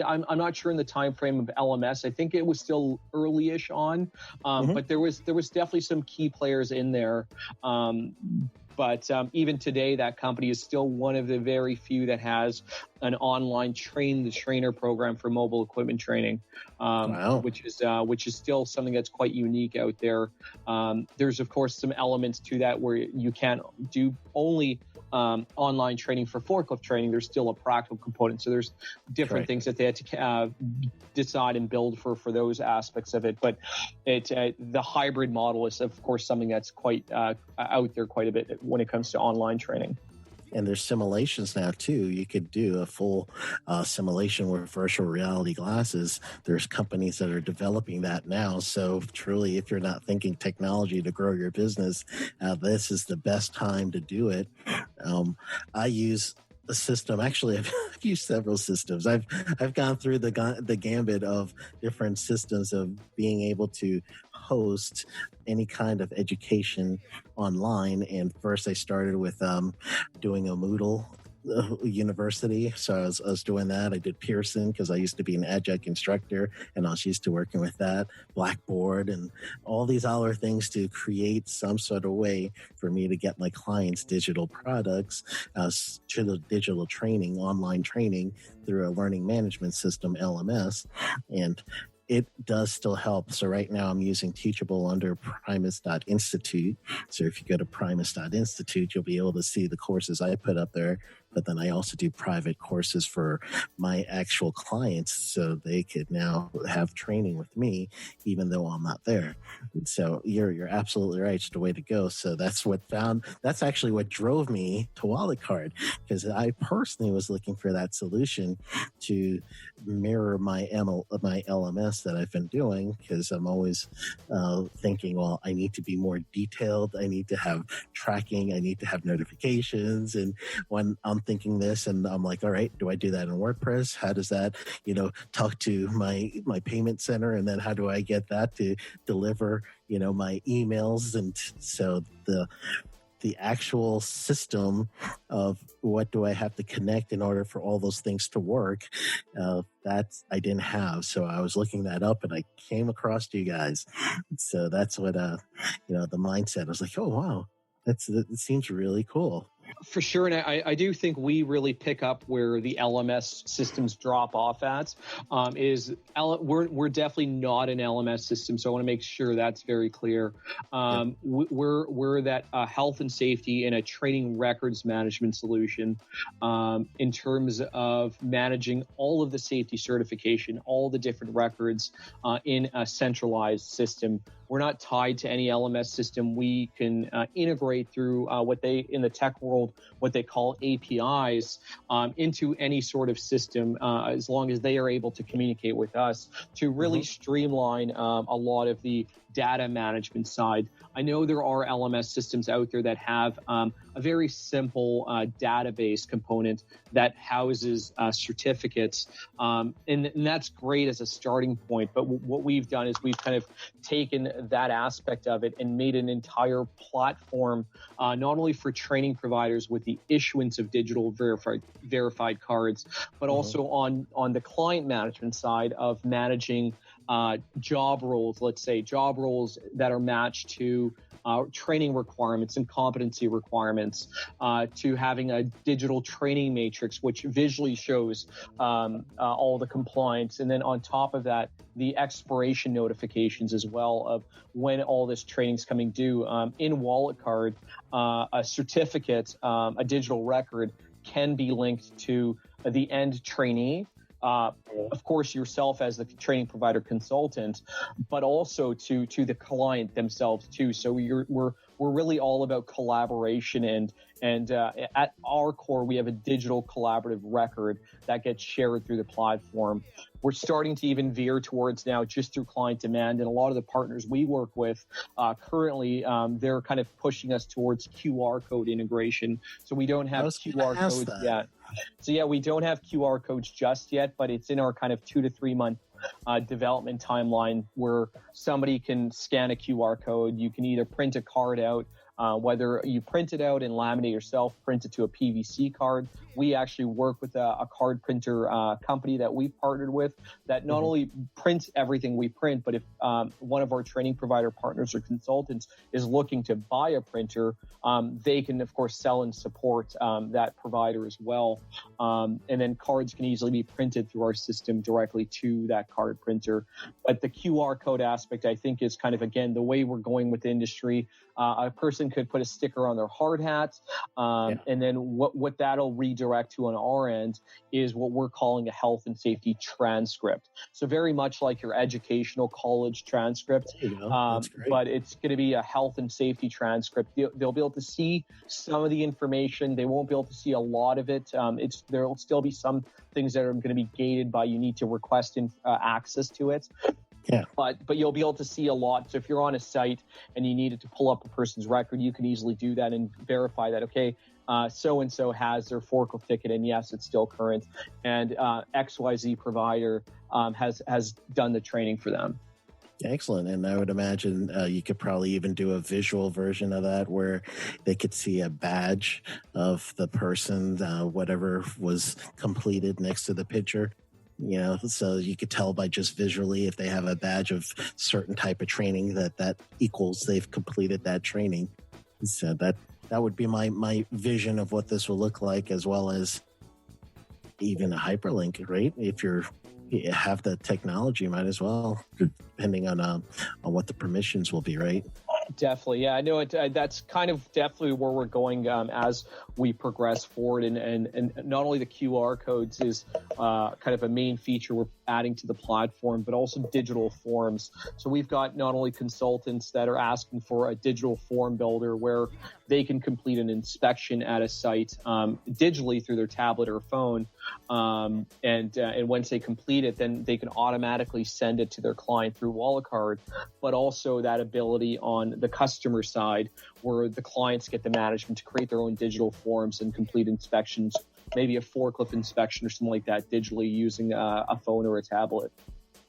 S4: I'm not sure in the time frame of LMS. I think it was still early-ish on, but there was definitely some key players in there. But even today, that company is still one of the very few that has an online train-the-trainer program for mobile equipment training, which is still something that's quite unique out there. There's, of course, some elements to that where you can't do only online training for forklift training. There's still a practical component. So there's different things that they had to decide and build for those aspects of it. But the hybrid model is, of course, something that's quite out there quite a bit when it comes to online training.
S3: And there's simulations now too. You could do a full simulation with virtual reality glasses. There's companies that are developing that now. So truly, if you're not thinking technology to grow your business, this is the best time to do it. I use a system. Actually, I've used several systems. I've gone through the gambit of different systems of being able to host any kind of education online. And first I started with doing a Moodle university. So I was doing that. I did Pearson because I used to be an adjunct instructor, and I was used to working with that, Blackboard, and all these other things to create some sort of way for me to get my clients digital products to the digital training, online training through a learning management system, LMS. And it does still help. So right now I'm using Teachable under Primus.institute. So if you go to Primus.institute, you'll be able to see the courses I put up there. But then I also do private courses for my actual clients, so they could now have training with me, even though I'm not there. And so you're absolutely right. It's the way to go. So that's actually what drove me to WalletCard, because I personally was looking for that solution to mirror my LMS that I've been doing, because I'm always thinking, well, I need to be more detailed. I need to have tracking. I need to have notifications. And when I'm thinking this, and I'm like, all right, do I do that in WordPress? How does that, talk to my payment center? And then how do I get that to deliver, my emails? And so the actual system of what do I have to connect in order for all those things to work, that I didn't have. So I was looking that up and I came across you guys. So that's what, the mindset. I was like, oh, wow, it seems really cool.
S4: For sure, and I do think we really pick up where the LMS systems drop off at. We're definitely not an LMS system, so I want to make sure that's very clear. We're that health and safety and a training records management solution in terms of managing all of the safety certification, all the different records in a centralized system. we're not tied to any LMS system. We can integrate through what they, in the tech world, what they call APIs, into any sort of system, as long as they are able to communicate with us to really streamline a lot of the data management side. I know there are LMS systems out there that have a very simple database component that houses certificates, and that's great as a starting point. But what we've done is we've kind of taken that aspect of it and made an entire platform, not only for training providers with the issuance of digital verified cards, but also on the client management side of managing job roles, let's say job roles that are matched to training requirements and competency requirements, to having a digital training matrix, which visually shows all the compliance. And then on top of that, the expiration notifications as well of when all this training is coming due. In WalletCard, a certificate, a digital record can be linked to the end trainee. Of course, yourself as the training provider consultant, but also to the client themselves too. So we're really all about collaboration, and at our core, we have a digital collaborative record that gets shared through the platform. We're starting to even veer towards now just through client demand, and a lot of the partners we work with currently, they're kind of pushing us towards QR code integration. So we don't have QR codes yet. So yeah, we don't have QR codes just yet, but it's in our kind of 2 to 3 month development timeline where somebody can scan a QR code. You can either print a card out, whether you print it out and laminate yourself, print it to a PVC card. We actually work with a card printer company that we've partnered with that not only prints everything we print, but if one of our training provider partners or consultants is looking to buy a printer, they can, of course, sell and support that provider as well. And then cards can easily be printed through our system directly to that card printer. But the QR code aspect, I think, is kind of, again, the way we're going with the industry. A person could put a sticker on their hard hat, and then what that'll redirect to on our end is what we're calling a health and safety transcript. So very much like your educational college transcript, but it's going to be a health and safety transcript. They'll be able to see some of the information. They won't be able to see a lot of it. There'll still be some things that are going to be gated by you need to request access to it.
S3: Yeah.
S4: But you'll be able to see a lot. So if you're on a site and you needed to pull up a person's record, you can easily do that and verify that, okay, so-and-so has their forklift ticket, and yes, it's still current. And XYZ provider has done the training for them.
S3: Excellent. And I would imagine you could probably even do a visual version of that where they could see a badge of the person, whatever was completed next to the picture. You know, so you could tell by just visually if they have a badge of certain type of training that equals they've completed that training. So that would be my vision of what this will look like, as well as even a hyperlink, right? If you have the technology, might as well, depending on what the permissions will be, right?
S4: Definitely. Yeah, I know that's kind of definitely where we're going as we progress forward. And not only the QR codes is kind of a main feature we're adding to the platform, but also digital forms. So we've got not only consultants that are asking for a digital form builder where they can complete an inspection at a site digitally through their tablet or phone. And once they complete it, then they can automatically send it to their client through WalletCard, but also that ability on the customer side where the clients get the management to create their own digital forms and complete inspections, maybe a forklift inspection or something like that digitally using a phone or a tablet.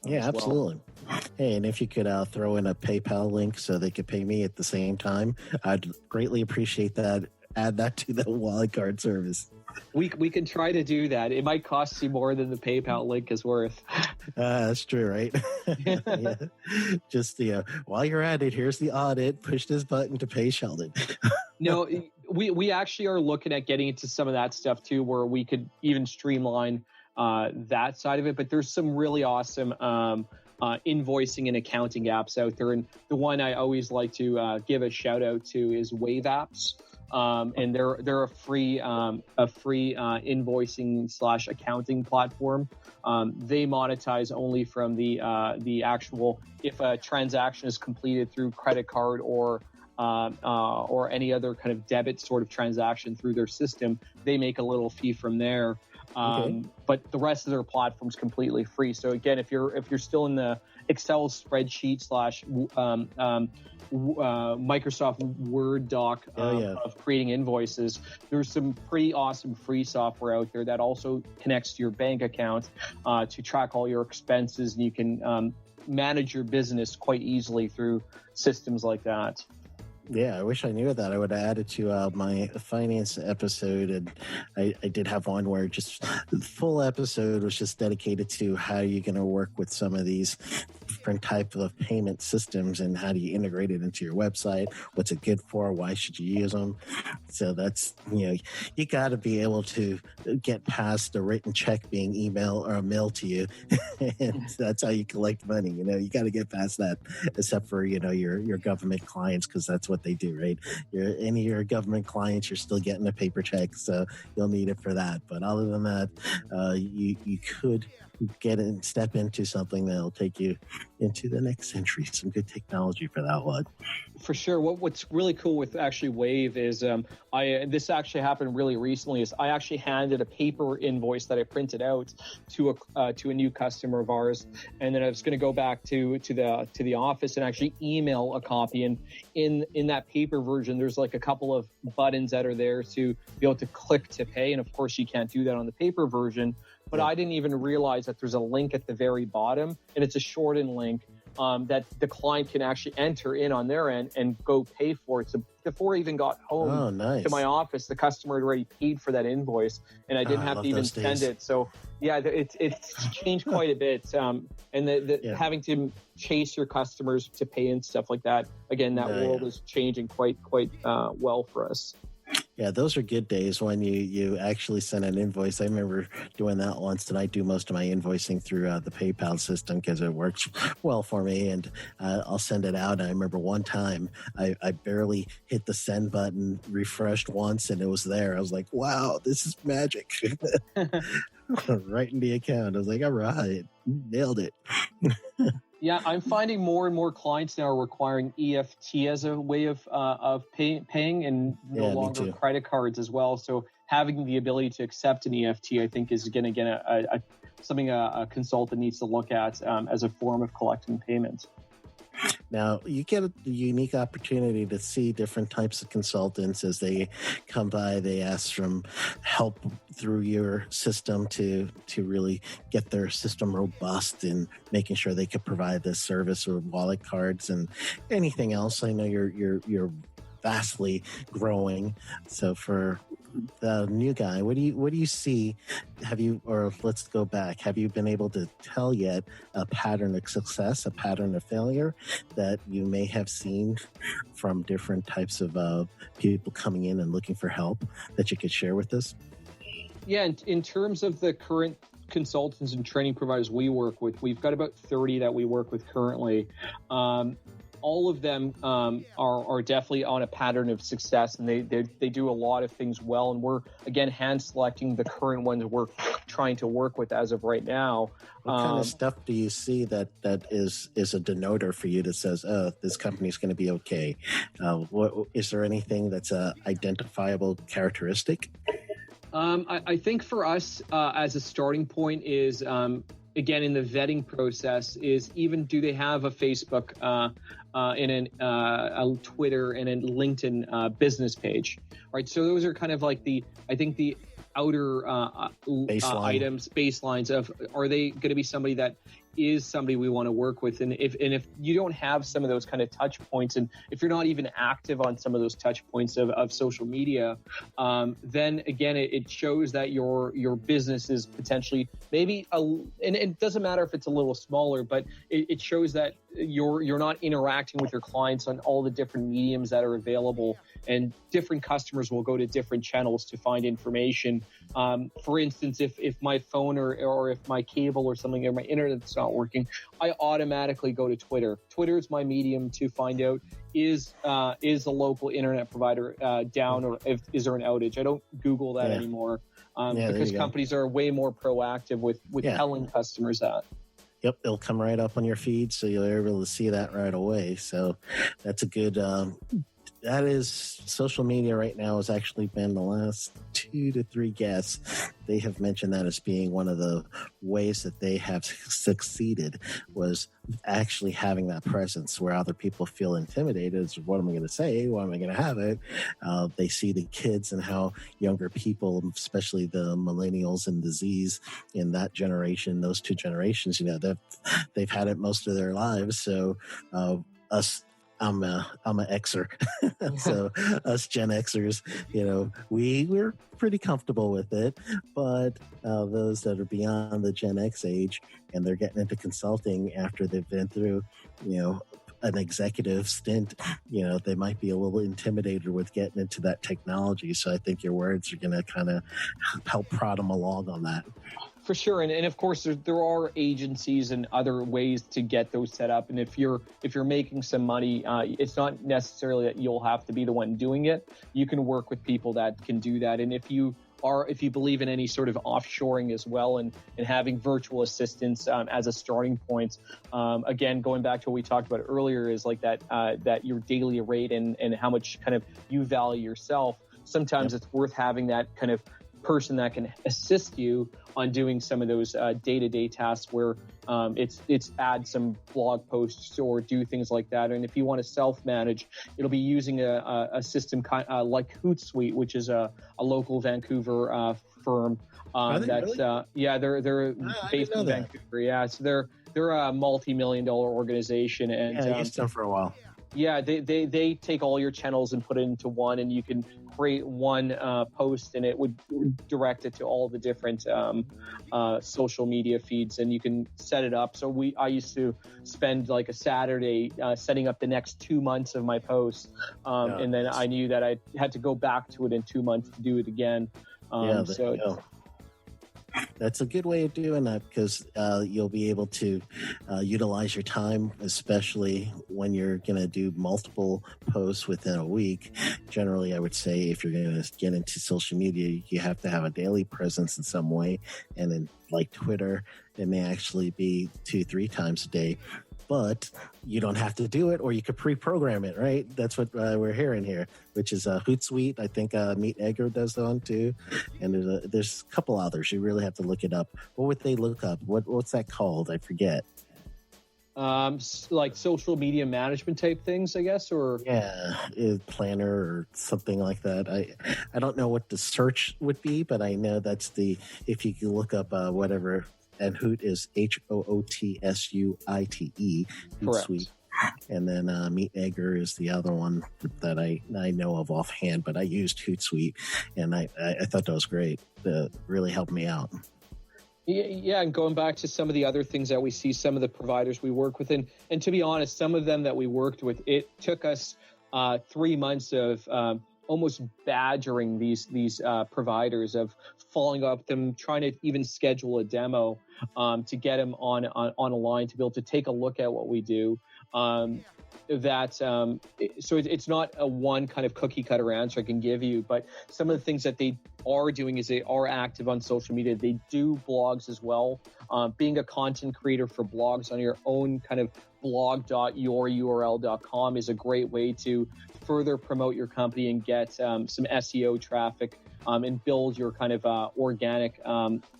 S3: Yeah, absolutely. Well. Hey, and if you could throw in a PayPal link so they could pay me at the same time, I'd greatly appreciate that. Add that to the WalletCard service.
S4: We can try to do that. It might cost you more than the PayPal link is worth.
S3: That's true, right? Yeah. Just while you're at it, here's the audit. Push this button to pay Sheldon.
S4: No, we actually are looking at getting into some of that stuff too, where we could even streamline that side of it. But there's some really awesome invoicing and accounting apps out there. And the one I always like to give a shout out to is Wave Apps. And they're a free invoicing / accounting platform. They monetize only from the actual, if a transaction is completed through credit card or any other kind of debit sort of transaction through their system, they make a little fee from there. But the rest of their platform's completely free. So again, if you're still in the Excel spreadsheet / Microsoft Word doc of creating invoices, there's some pretty awesome free software out there that also connects to your bank account to track all your expenses, and you can manage your business quite easily through systems like that.
S3: Yeah, I wish I knew that. I would have added to my finance episode, and I did have one where just the full episode was just dedicated to how you're going to work with some of these different types of payment systems and how do you integrate it into your website, what's it good for, why should you use them. So that's, you got to be able to get past the written check being email or a mail to you, and that's how you collect money. You got to get past that, except for, your government clients, because that's what they do, right? Any of your government clients, you're still getting a paper check, so you'll need it for that. But other than that, you could step into something that'll take you into the next century. Some good technology for that one.
S4: For sure. What's really cool with actually Wave is this actually happened really recently. Is I actually handed a paper invoice that I printed out to a new customer of ours, and then I was going to go back to the office and actually email a copy. And in that paper version, there's like a couple of buttons that are there to be able to click to pay, and of course you can't do that on the paper version. But I didn't even realize that there's a link at the very bottom, and it's a shortened link that the client can actually enter in on their end and go pay for it. So before I even got home to my office, the customer had already paid for that invoice, and I didn't have to even send it. So yeah, it's changed quite a bit. And having to chase your customers to pay and stuff like that, again, that world is changing quite well for us.
S3: Yeah, those are good days when you actually send an invoice. I remember doing that once, and I do most of my invoicing through the PayPal system because it works well for me, and I'll send it out. And I remember one time I barely hit the send button, refreshed once, and it was there. I was like, wow, this is magic. Right in the account. I was like, all right, nailed it.
S4: Yeah, I'm finding more and more clients now are requiring EFT as a way of paying, and no longer credit cards as well. So having the ability to accept an EFT, I think, is again something a consultant needs to look at as a form of collecting payments.
S3: Now, you get a unique opportunity to see different types of consultants as they come by. They ask for help through your system to really get their system robust and making sure they could provide this service with wallet cards and anything else. I know you're vastly growing. So for the new guy, what do you see? Let's go back. Have you been able to tell yet a pattern of success, a pattern of failure that you may have seen from different types of people coming in and looking for help that you could share with us?
S4: Yeah, in terms of the current consultants and training providers we work with, we've got about 30 that we work with currently. All of them are definitely on a pattern of success, and they do a lot of things well. And we're, again, hand selecting the current ones we're trying to work with as of right now.
S3: What kind of stuff do you see that is a denoter for you that says, oh, this company's going to be okay? Is there anything that's a identifiable characteristic?
S4: I think for us, as a starting point is, again, in the vetting process is even, do they have a Facebook and a Twitter and a LinkedIn business page, right? So those are kind of like the outer baselines of, are they going to be somebody that is somebody we want to work with? And if you don't have some of those kind of touch points, and if you're not even active on some of those touch points of social media, then again, it shows that your business is potentially maybe and it doesn't matter if it's a little smaller, but it shows that you're not interacting with your clients on all the different mediums that are available, and different customers will go to different channels to find information. For instance, if my phone or if my cable or something or my internet's not working, I automatically go to Twitter. Twitter is my medium to find out is the local internet provider down, or is there an outage. I don't Google that anymore because companies are way more proactive with telling customers that.
S3: Yep, it'll come right up on your feed, so you'll be able to see that right away. So that's a good. That is social media right now has actually been the last 2 to 3 guests. They have mentioned that as being one of the ways that they have succeeded, was actually having that presence where other people feel intimidated. Is what am I going to say? Why am I going to have it? They see the kids and how younger people, especially the millennials and the Zs in that generation, those 2 generations, they've had it most of their lives. So us. I'm a Xer. So us Gen Xers, we're pretty comfortable with it. But those that are beyond the Gen X age and they're getting into consulting after they've been through, an executive stint, they might be a little intimidated with getting into that technology. So I think your words are going to kind of help prod them along on that.
S4: For sure, and of course there are agencies and other ways to get those set up. And if you're making some money, it's not necessarily that you'll have to be the one doing it. You can work with people that can do that. And if you believe in any sort of offshoring as well, and having virtual assistants as a starting point, again, going back to what we talked about earlier, is like that your daily rate and how much kind of you value yourself. Sometimes it's worth having that kind of person that can assist you on doing some of those day-to-day tasks where it's add some blog posts or do things like that. And if you want to self-manage, it'll be using a system like Hootsuite, which is a local Vancouver firm. That's really? They're based in Vancouver. Yeah, so they're a multi-million-dollar organization, and
S3: I used them for a while.
S4: Yeah, they take all your channels and put it into one, and you can create one post, and it would direct it to all the different social media feeds, and you can set it up. So I used to spend like a Saturday setting up the next 2 months of my posts, and then I knew that I had to go back to it in 2 months to do it again.
S3: That's a good way of doing that, because you'll be able to utilize your time, especially when you're going to do multiple posts within a week. Generally, I would say if you're going to get into social media, you have to have a daily presence in some way. And then like Twitter, it may actually be 2-3 times a day. But you don't have to do it, or you could pre-program it, right? That's what we're hearing here, which is Hootsuite. I think Meet Egger does that one too. And there's a couple others. You really have to look it up. What would they look up? What's that called? I forget.
S4: Like social media management type things, I guess, or
S3: planner or something like that. I don't know what the search would be, but I know that's if you can look up whatever. And Hoot is HOOTSUITE, Hootsuite. And then Meet Egger is the other one that I know of offhand, but I used Hootsuite, and I thought that was great. That really helped me out.
S4: Yeah, and going back to some of the other things that we see, some of the providers we work with, and to be honest, some of them that we worked with, it took us 3 months of almost badgering these providers, of following up them, trying to even schedule a demo to get them on a line to be able to take a look at what we do. So it's not a one kind of cookie cutter answer I can give you, but some of the things that they are doing is they are active on social media. They do blogs as well. Being a content creator for blogs on your own kind of blog.yoururl.com is a great way to further promote your company and get some SEO traffic and build your kind of organic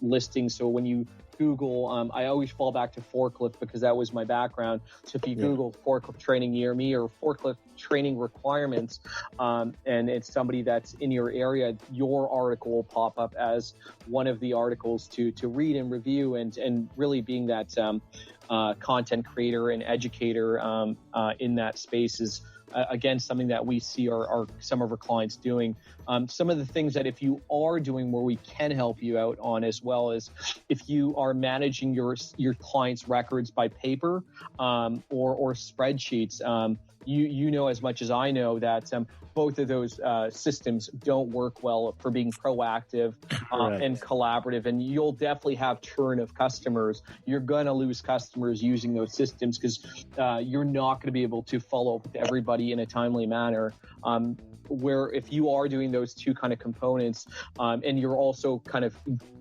S4: listing. So when you Google, I always fall back to forklift because that was my background. So if you Google forklift training near me or forklift training requirements, and it's somebody that's in your area, your article will pop up as one of the articles to read and review, and really being that content creator and educator in that space is again something that we see our some of our clients doing. Some of the things that if you are doing where we can help you out on, as well as if you are managing your clients' records by paper or spreadsheets. You know as much as I know that both of those systems don't work well for being proactive and collaborative, and you'll definitely have churn of customers. You're going to lose customers using those systems because you're not going to be able to follow up with everybody in a timely manner. Where if you are doing those two kind of components, and you're also kind of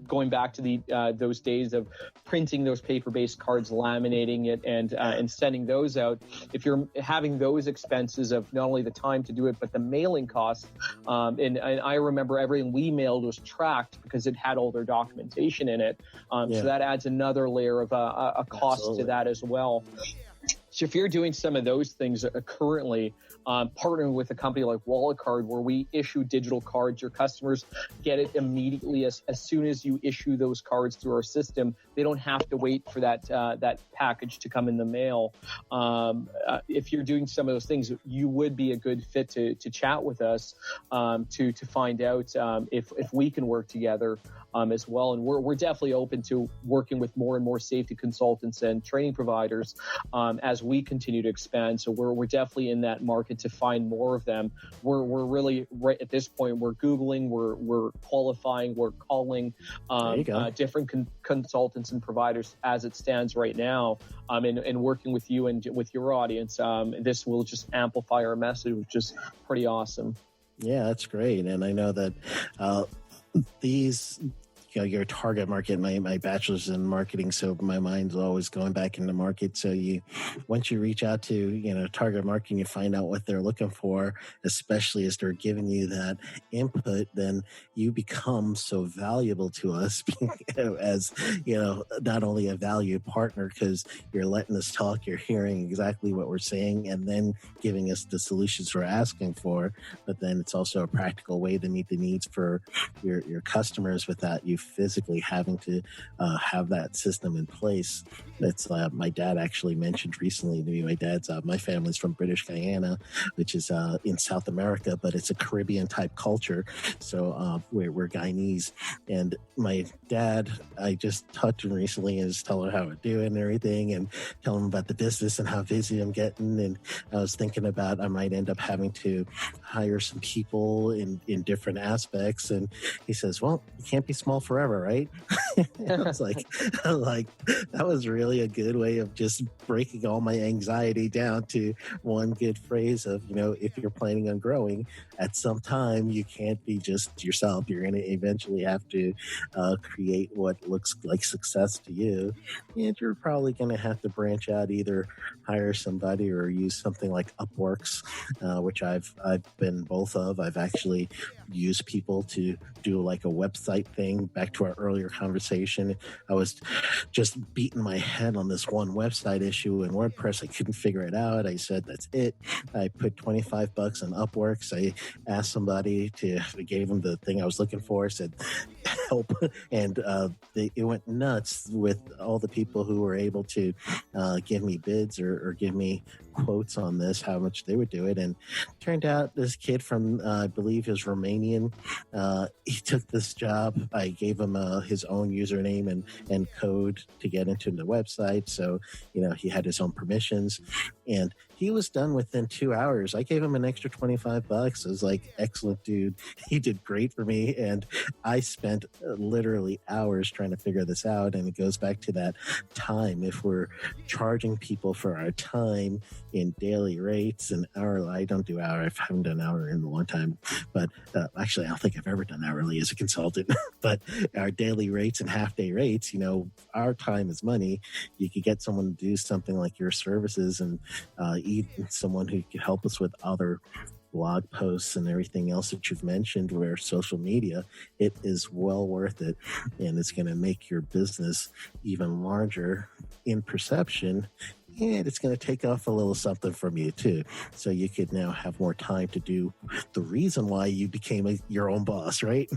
S4: going back to those days of printing those paper-based cards, laminating it, and sending those out. If you're having those expenses of not only the time to do it, but the mailing costs, and I remember everything we mailed was tracked because it had all their documentation in it. So that adds another layer of a cost to that as well. So if you're doing some of those things currently, partnering with a company like WalletCard, where we issue digital cards, your customers get it immediately as soon as you issue those cards through our system. They don't have to wait for that package to come in the mail. If you're doing some of those things, you would be a good fit to chat with us to find out if we can work together as well. And we're definitely open to working with more and more safety consultants and training providers as we continue to expand. So we're definitely in that market to find more of them. We're really right at this point. We're Googling, we're qualifying, we're calling different consultants and providers as it stands right now, and working with you and with your audience. This will just amplify our message, which is pretty awesome.
S3: Yeah, that's great. And I know that these, your target market, my bachelor's in marketing, so my mind's always going back into market. So once you reach out to, target marketing, you find out what they're looking for, especially as they're giving you that input, then you become so valuable to us as, not only a valued partner because you're letting us talk, you're hearing exactly what we're saying and then giving us the solutions we're asking for, but then it's also a practical way to meet the needs for your customers without you physically having to have that system in place. That's my dad actually mentioned recently to me. My family's from British Guyana, which is in South America, but it's a Caribbean type culture. So we're Guyanese. And my dad, I just talked to him recently and just telling him how we're doing and everything and telling him about the business and how busy I'm getting. And I was thinking about I might end up having to hire some people in different aspects. And he says, well, you can't be small forever, right? I was like, that was really a good way of just breaking all my anxiety down to one good phrase of, if you're planning on growing at some time, you can't be just yourself. You're going to eventually have to create what looks like success to you. And you're probably going to have to branch out, either hire somebody or use something like Upworks, which I've been both of. I've actually used people to do like a website thing. Back to our earlier conversation, I was just beating my head on this one website issue in WordPress. I couldn't figure it out. I said, that's it. I put $25 on Upworks. I asked somebody I gave them the thing I was looking for, said, help. And it went nuts with all the people who were able to give me bids or give me quotes on this, how much they would do it. And turned out this kid from, I believe he was Romanian, he took this job. I gave him his own username and code to get into the website. So, he had his own permissions and he was done within 2 hours. I gave him an extra $25. I was like, excellent, dude. He did great for me. And I spent literally hours trying to figure this out. And it goes back to that time. If we're charging people for our time in daily rates and hourly, I don't do hour. I haven't done hour in a long time, but actually, I don't think I've ever done hourly as a consultant, but our daily rates and half day rates, our time is money. You could get someone to do something like your services and even someone who could help us with other blog posts and everything else that you've mentioned, where social media, it is well worth it. And it's going to make your business even larger in perception. And it's going to take off a little something from you too. So you could now have more time to do the reason why you became your own boss, right?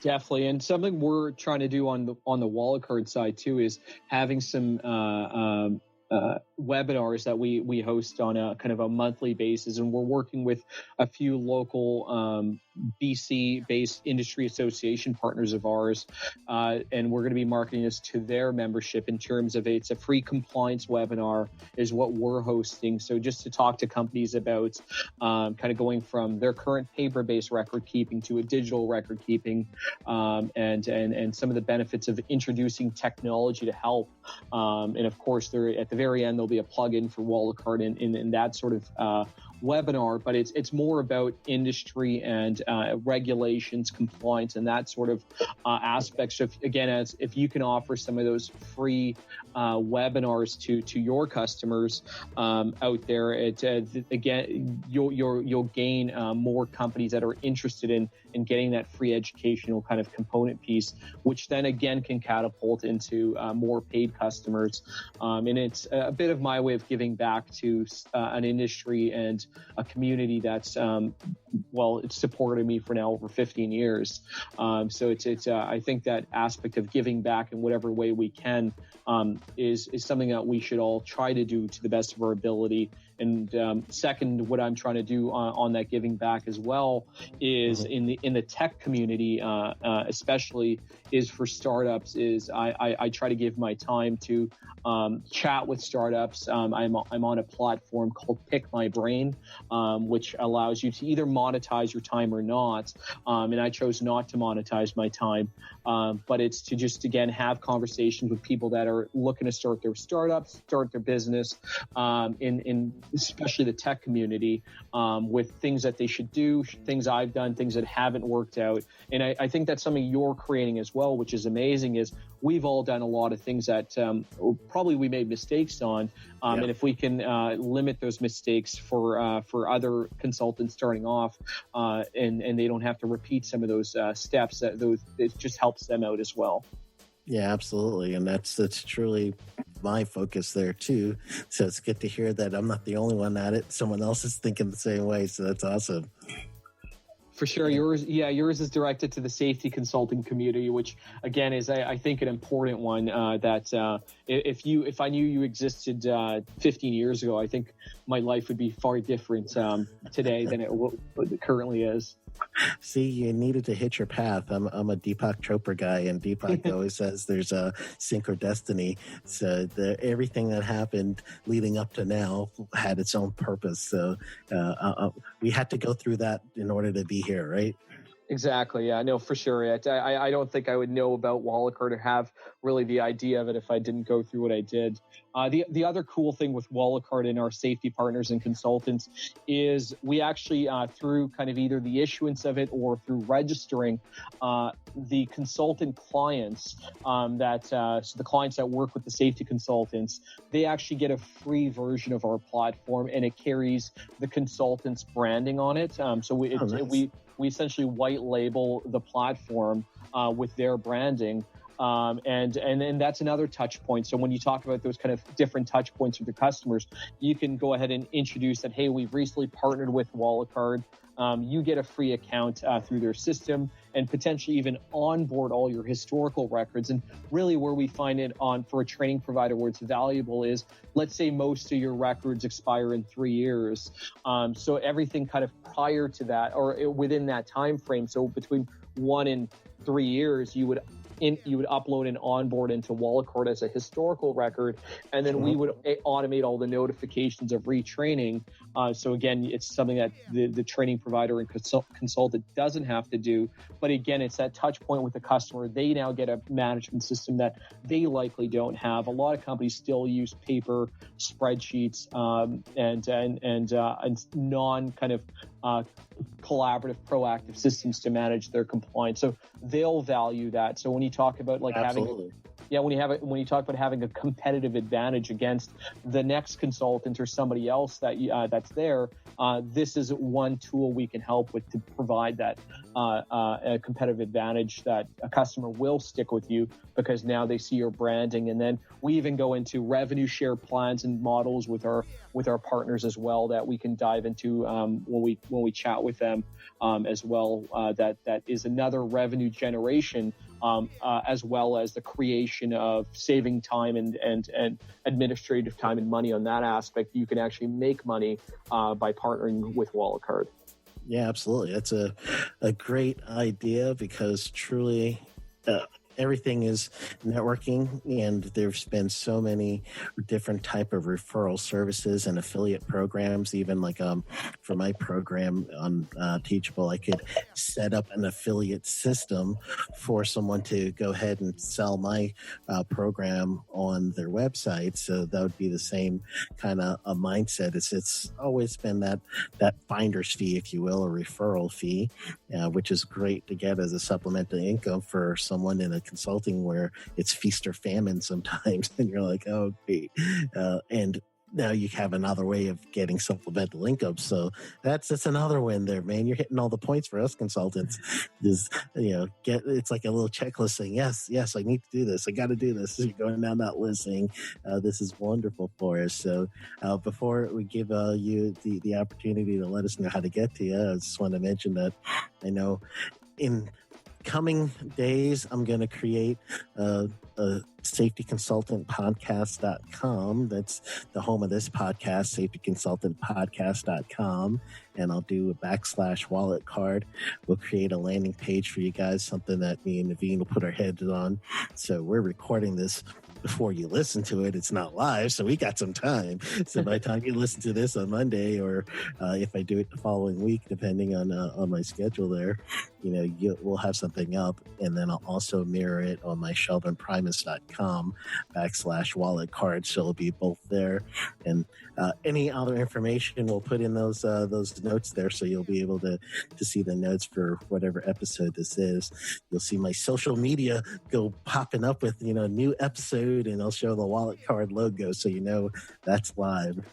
S4: Definitely, and something we're trying to do on the WalletCard side too is having some webinars that we host on a kind of a monthly basis, and we're working with a few local BC-based industry association partners of ours, and we're going to be marketing this to their membership in terms of it's a free compliance webinar is what we're hosting. So just to talk to companies about kind of going from their current paper-based record keeping to a digital record keeping, and some of the benefits of introducing technology to help. And of course, there at the very end there'll be a plug-in for WalletCard in that sort of webinar, but it's more about industry and regulations, compliance, and that sort of aspect. So if you can offer some of those free webinars to your customers out there, you'll gain more companies that are interested in getting that free educational kind of component piece, which then again can catapult into more paid customers. And it's a bit of my way of giving back to an industry and a community that's it's supported me for now over 15 years. So it's I think that aspect of giving back in whatever way we can is something that we should all try to do to the best of our ability. And second, what I'm trying to do on that giving back as well is in the tech community, especially is for startups. Is I try to give my time to chat with startups. I'm on a platform called Pick My Brain, which allows you to either monetize your time or not. And I chose not to monetize my time, but it's to just again have conversations with people that are looking to start their startups, start their business, in especially the tech community, with things that they should do, things I've done, things that haven't worked out. And I think that's something you're creating as well, which is amazing, is we've all done a lot of things that probably we made mistakes on. And if we can limit those mistakes for other consultants starting off, and they don't have to repeat some of those steps, it just helps them out as well.
S3: Yeah, absolutely. And that's truly my focus there too. So it's good to hear that I'm not the only one at it. Someone else is thinking the same way. So that's awesome.
S4: For sure. Yours is directed to the safety consulting community, which again is, I think, an important one, that if I knew you existed 15 years ago, I think my life would be far different today than it currently is.
S3: See, you needed to hit your path. I'm a Deepak Chopra guy, and Deepak always says there's a sync or destiny. So everything that happened leading up to now had its own purpose. So we had to go through that in order to be here, right?
S4: Exactly. Yeah, no, for sure. I don't think I would know about WalletCard or have really the idea of it if I didn't go through what I did. The other cool thing with WalletCard and our safety partners and consultants is we actually, through kind of either the issuance of it or through registering, the consultant clients, so the clients that work with the safety consultants, they actually get a free version of our platform, and it carries the consultant's branding on it. We essentially white label the platform with their branding. And that's another touch point. So when you talk about those kind of different touch points with your customers, you can go ahead and introduce that, hey, we've recently partnered with WalletCard. You get a free account through their system, and potentially even onboard all your historical records. And really where we find it for a training provider where it's valuable is, let's say most of your records expire in 3 years. So everything kind of prior to that or within that time frame, so between 1 and 3 years, you would upload and onboard into WalletCard as a historical record, and then we would automate all the notifications of retraining. So again, it's something that the training provider and consultant doesn't have to do. But again, it's that touch point with the customer. They now get a management system that they likely don't have. A lot of companies still use paper spreadsheets and non kind of collaborative, proactive systems to manage their compliance. So they'll value that. So when you talk about like when you talk about having a competitive advantage against the next consultant or somebody else that's there, this is one tool we can help with to provide that a competitive advantage that a customer will stick with you because now they see your branding. And then we even go into revenue share plans and models with our partners as well that we can dive into when we chat with them as well. That is another revenue generation. As well as the creation of saving time and administrative time and money on that aspect. You can actually make money by partnering with WalletCard.
S3: Yeah, absolutely. That's a great idea because truly everything is networking, and there's been so many different type of referral services and affiliate programs. Even like for my program on Teachable, I could set up an affiliate system for someone to go ahead and sell my program on their website. So that would be the same kind of a mindset. It's always been that finder's fee, if you will, a referral fee, which is great to get as a supplemental income for someone in a consulting where it's feast or famine sometimes, and you're like, oh, okay. And now you have another way of getting supplemental income. So that's another win there, man. You're hitting all the points for us consultants. Just, it's like a little checklist saying, yes, I need to do this. I got to do this. You're going down that list saying, this is wonderful for us. So before we give you the opportunity to let us know how to get to you, I just want to mention that I know in coming days, I'm going to create a safetyconsultantpodcast.com. That's the home of this podcast, safetyconsultantpodcast.com. And I'll do a /WalletCard. We'll create a landing page for you guys, something that me and Naveen will put our heads on. So we're recording this before you listen to it. It's not live, so we got some time. So by the time you listen to this on Monday, or if I do it the following week, depending on my schedule there, we'll have something up. And then I'll also mirror it on my sheldonprimus.com /WalletCard. So it'll be both there. And any other information we'll put in those notes there, so you'll be able to see the notes for whatever episode this is. You'll see my social media go popping up with a new episode, and I'll show the WalletCard logo so that's live.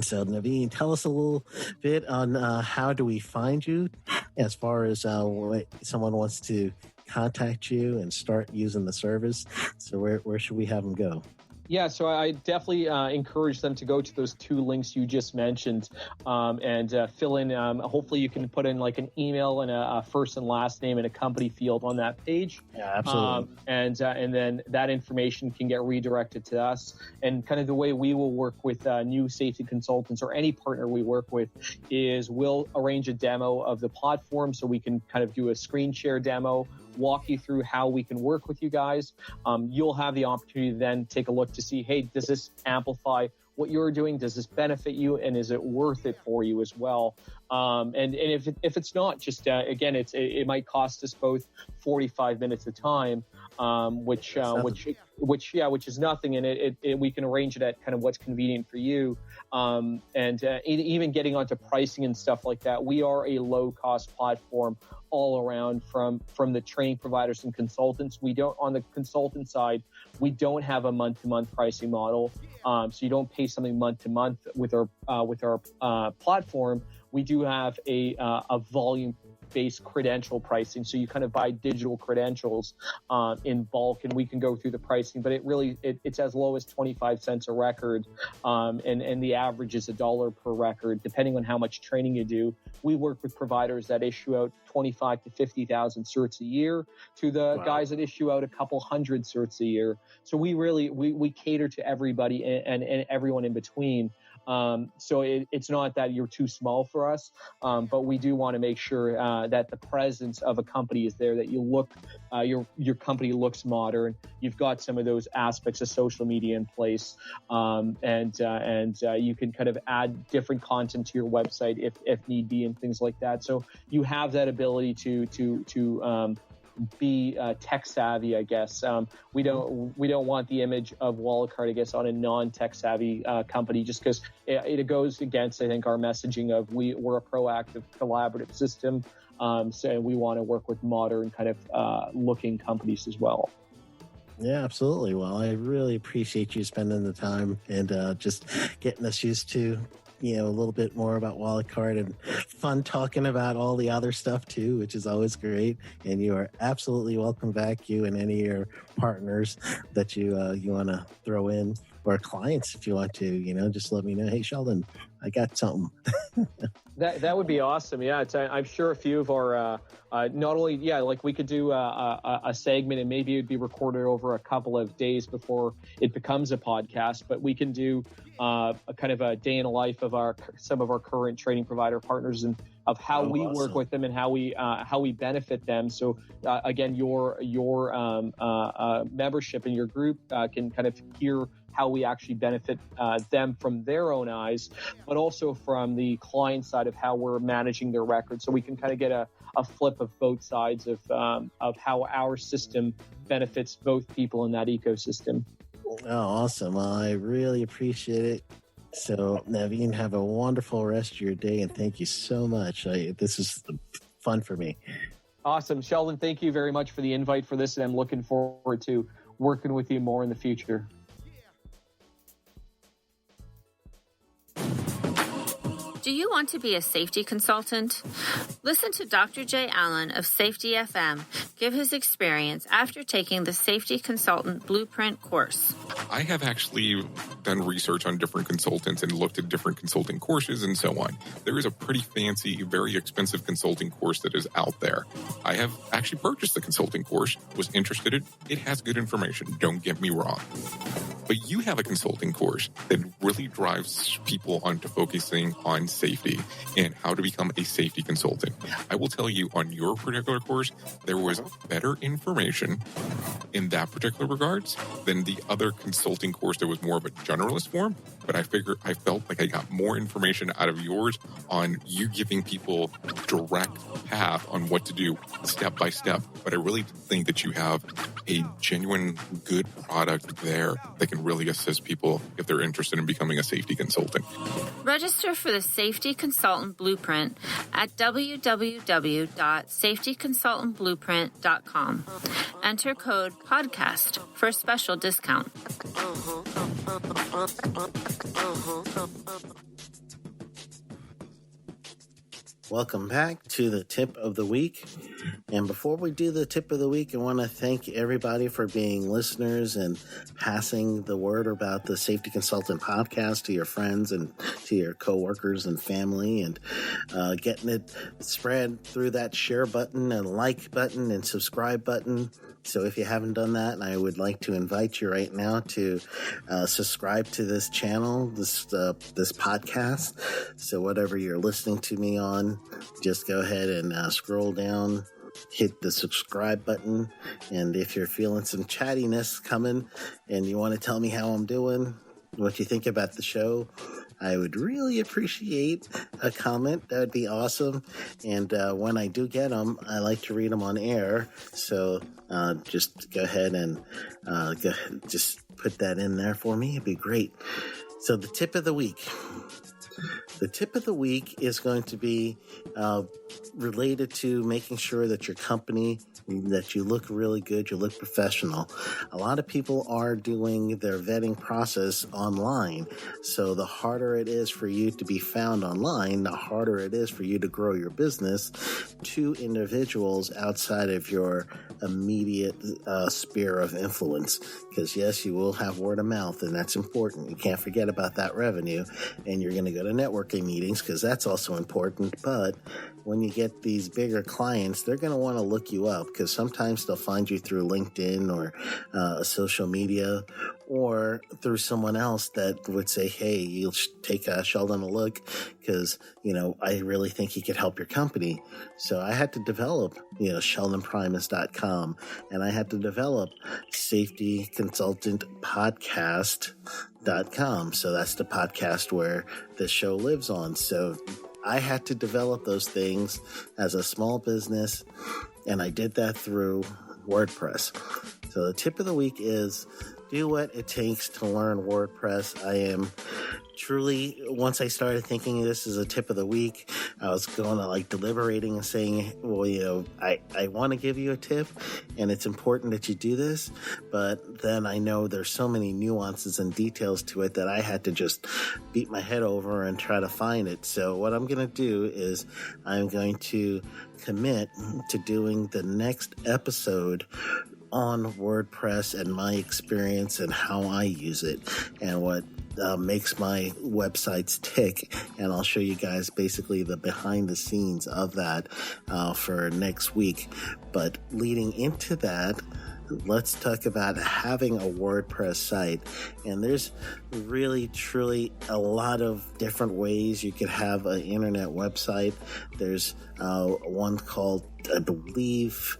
S3: So Naveen, tell us a little bit on how do we find you as far as someone wants to contact you and start using the service. So where should we have them go?
S4: Yeah, so I definitely encourage them to go to those two links you just mentioned and fill in. Hopefully, you can put in like an email and a first and last name and a company field on that page.
S3: Yeah, absolutely.
S4: And then that information can get redirected to us. And kind of the way we will work with new safety consultants or any partner we work with is we'll arrange a demo of the platform so we can kind of do a screen share demo, walk you through how we can work with you guys. You'll have the opportunity to then take a look to see, hey, does this amplify what you're doing? Does this benefit you? And is it worth it for you as well? And if it's not, just again, it might cost us both 45 minutes of time, which is nothing, and we can arrange it at kind of what's convenient for you. And even getting onto pricing and stuff like that, we are a low cost platform all around from the training providers and consultants. We don't, on the consultant side, we don't have a month-to-month pricing model. So you don't pay something month-to-month with our platform. We do have a volume-based credential pricing. So you kind of buy digital credentials in bulk, and we can go through the pricing, but it's as low as 25 cents a record. And the average is $1 per record, depending on how much training you do. We work with providers that issue out 25 to 50,000 certs a year to the guys that issue out a couple hundred certs a year. So we cater to everybody and everyone in between. So it's not that you're too small for us, but we do want to make sure that the presence of a company is there, that you look, your company looks modern. You've got some of those aspects of social media in place, and you can kind of add different content to your website if need be and things like that. So you have that ability to be tech savvy, I guess. We don't want the image of WalletCard, I guess, on a non-tech savvy company, just because it goes against, I think, our messaging of we're a proactive, collaborative system. So we want to work with modern kind of looking companies as well.
S3: Yeah, absolutely. Well, I really appreciate you spending the time and just getting us used to, a little bit more about WalletCard, and fun talking about all the other stuff too, which is always great. And you are absolutely welcome back, you and any of your partners that you want to throw in, or clients if you want to, just let me know. Hey, Sheldon, I got something.
S4: That would be awesome. Yeah, I'm sure a few of our not only like we could do a segment, and maybe it'd be recorded over a couple of days before it becomes a podcast. But we can do a kind of a day in the life of some of our current training provider partners, and of how we
S3: awesome.
S4: work with them and how we benefit them. So again, your membership in your group can kind of hear how we actually benefit them from their own eyes, but also from the client side of how we're managing their records. So we can kind of get a flip of both sides of how our system benefits both people in that ecosystem.
S3: Oh, awesome. Well, I really appreciate it. So, Naveen, have a wonderful rest of your day, and thank you so much. This is fun for me.
S4: Awesome. Sheldon, thank you very much for the invite for this, and I'm looking forward to working with you more in the future.
S2: Do you want to be a safety consultant? Listen to Dr. Jay Allen of Safety FM give his experience after taking the Safety Consultant Blueprint course.
S5: I have actually done research on different consultants and looked at different consulting courses and so on. There is a pretty fancy, very expensive consulting course that is out there. I have actually purchased the consulting course, was interested in it. It has good information, don't get me wrong. But you have a consulting course that really drives people onto focusing on safety and how to become a safety consultant. I will tell you, on your particular course, there was better information in that particular regards than the other consulting course that was more of a generalist form. But I felt like I got more information out of yours on you giving people direct path on what to do step by step. But I really think that you have a genuine good product there that can really assist people if they're interested in becoming a safety consultant.
S2: Register for the Safety Consultant Blueprint at www.safetyconsultantblueprint.com. Enter code PODCAST for a special discount.
S3: Welcome back to the tip of the week. And before we do the tip of the week, I want to thank everybody for being listeners and passing the word about the Safety Consultant podcast to your friends and to your coworkers and family, and getting it spread through that share button and like button and subscribe button. So if you haven't done that, I would like to invite you right now to subscribe to this channel, this podcast. So whatever you're listening to me on, just go ahead and scroll down, hit the subscribe button. And if you're feeling some chattiness coming and you want to tell me how I'm doing, what you think about the show, I would really appreciate a comment. That would be awesome. And when I do get them, I like to read them on air. So just go ahead and just put that in there for me. It'd be great. So the tip of the week. The tip of the week is going to be related to making sure that your company, that you look really good, you look professional. A lot of people are doing their vetting process online. So the harder it is for you to be found online, the harder it is for you to grow your business to individuals outside of your immediate sphere of influence. Because yes, you will have word of mouth, and that's important. You can't forget about that revenue. And you're going to go to networking meetings because that's also important. But when you get these bigger clients, they're going to want to look you up, because sometimes they'll find you through LinkedIn or social media, or through someone else that would say, hey, you'll take Sheldon a look because, I really think he could help your company. So I had to develop, SheldonPrimus.com, and I had to develop SafetyConsultantPodcast.com. So that's the podcast where the show lives on. So I had to develop those things as a small business, and I did that through WordPress. So the tip of the week is do what it takes to learn WordPress. I am truly, once I started thinking of this as a tip of the week, I was going to like deliberating and saying, well, I want to give you a tip and it's important that you do this. But then I know there's so many nuances and details to it that I had to just beat my head over and try to find it. So what I'm going to do is I'm going to commit to doing the next episode on WordPress and my experience and how I use it and what makes my websites tick. And I'll show you guys basically the behind the scenes of that for next week. But leading into that, let's talk about having a WordPress site. And there's really, truly a lot of different ways you could have an internet website. There's one called, I believe,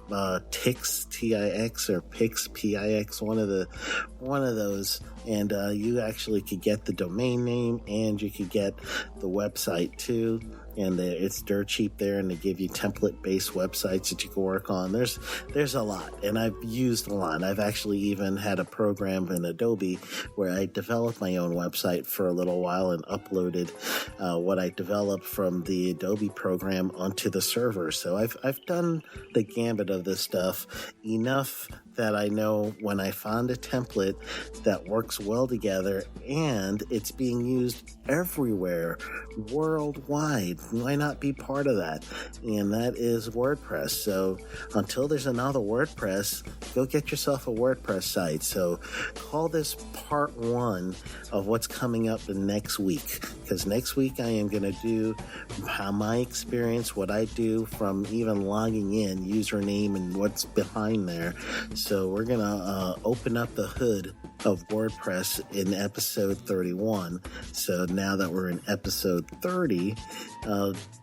S3: Tix, T-I-X, or Pix, P-I-X, one of those. And you actually could get the domain name and you could get the website too. And it's dirt cheap there, and they give you template-based websites that you can work on. There's a lot, and I've used a lot. I've actually even had a program in Adobe where I developed my own website for a little while and uploaded what I developed from the Adobe program onto the server. So I've done the gambit of this stuff enough that I know when I find a template that works well together and it's being used everywhere, worldwide, why not be part of that? And that is WordPress. So until there's another WordPress, go get yourself a WordPress site. So call this part one of what's coming up the next week, because next week I am going to do how my experience, what I do from even logging in, username, and what's behind there. So we're going to open up the hood of WordPress in episode 31. So now that we're in episode 30,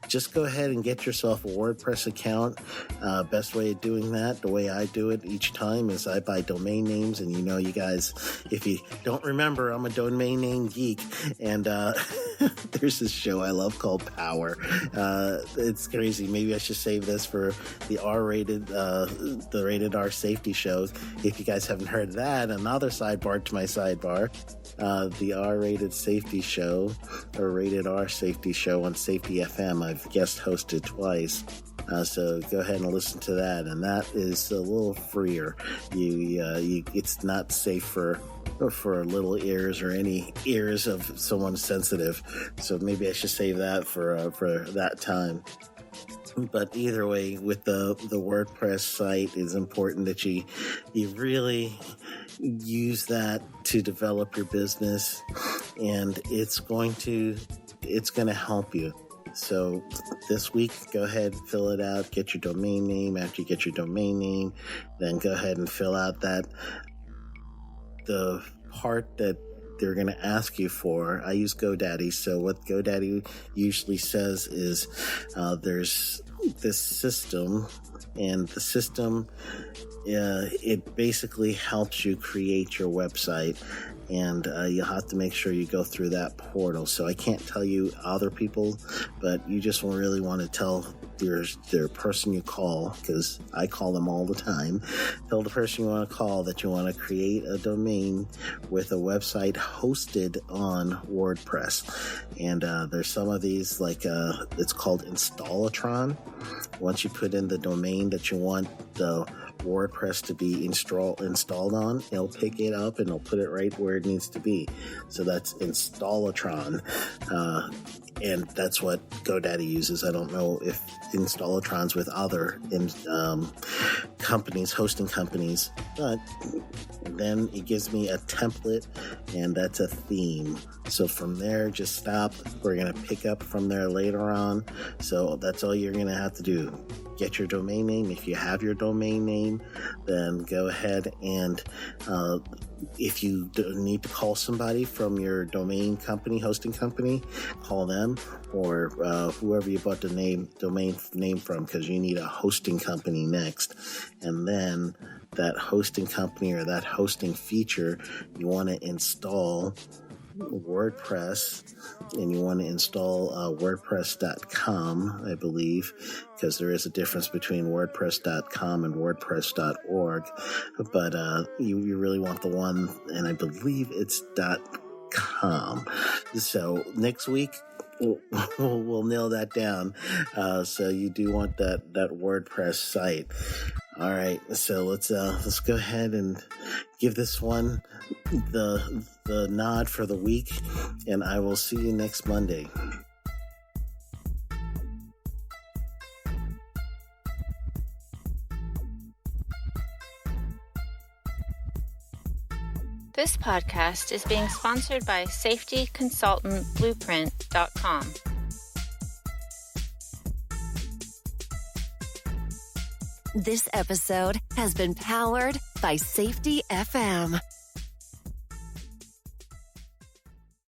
S3: just go ahead and get yourself a WordPress account. Best way of doing that, the way I do it each time, is I buy domain names. And you guys, if you don't remember, I'm a domain name geek. And there's this show I love called Power. It's crazy. Maybe I should save this for the R-rated, the rated R safety shows. If you guys haven't heard that, another sidebar to my sidebar, the R-rated safety show, or rated R safety show on Safety FM. I've guest hosted twice. So go ahead and listen to that. And that is a little freer. It's not safe for little ears or any ears of someone sensitive. So maybe I should save that for that time. But either way, with the WordPress site, it's important that you really use that to develop your business, and it's going to help you. So this week, go ahead and fill it out. Get your domain name. After you get your domain name, then go ahead and fill out the part that they're going to ask you for. I use GoDaddy. So what GoDaddy usually says is there's this system, and the system, it basically helps you create your website. And you'll have to make sure you go through that portal. So I can't tell you other people, but you just really want to tell their person you call, because I call them all the time. Tell the person you want to call that you want to create a domain with a website hosted on WordPress. And there's some of these, like it's called Installatron. Once you put in the domain that you want the WordPress to be installed on, it'll pick it up and it'll put it right where it needs to be. So that's Installatron. And that's what GoDaddy uses. I don't know if Installatron's with other companies, hosting companies, but then it gives me a template, and that's a theme. So from there, just stop. We're going to pick up from there later on. So that's all you're going to have to do. Get your domain name. If you have your domain name, then go ahead and if you need to call somebody from your domain company, hosting company, call them, or whoever you bought the domain name from, because you need a hosting company next. And then that hosting company or that hosting feature, you want to install WordPress, and you want to install WordPress.com, I believe, because there is a difference between WordPress.com and WordPress.org. But you really want the one, and I believe it's So next week, we'll nail that down. So you do want that WordPress site. All right, so let's go ahead and give this one the nod for the week, and I will see you next Monday.
S2: This podcast is being sponsored by safetyconsultantblueprint.com.
S1: This episode has been powered by Safety FM.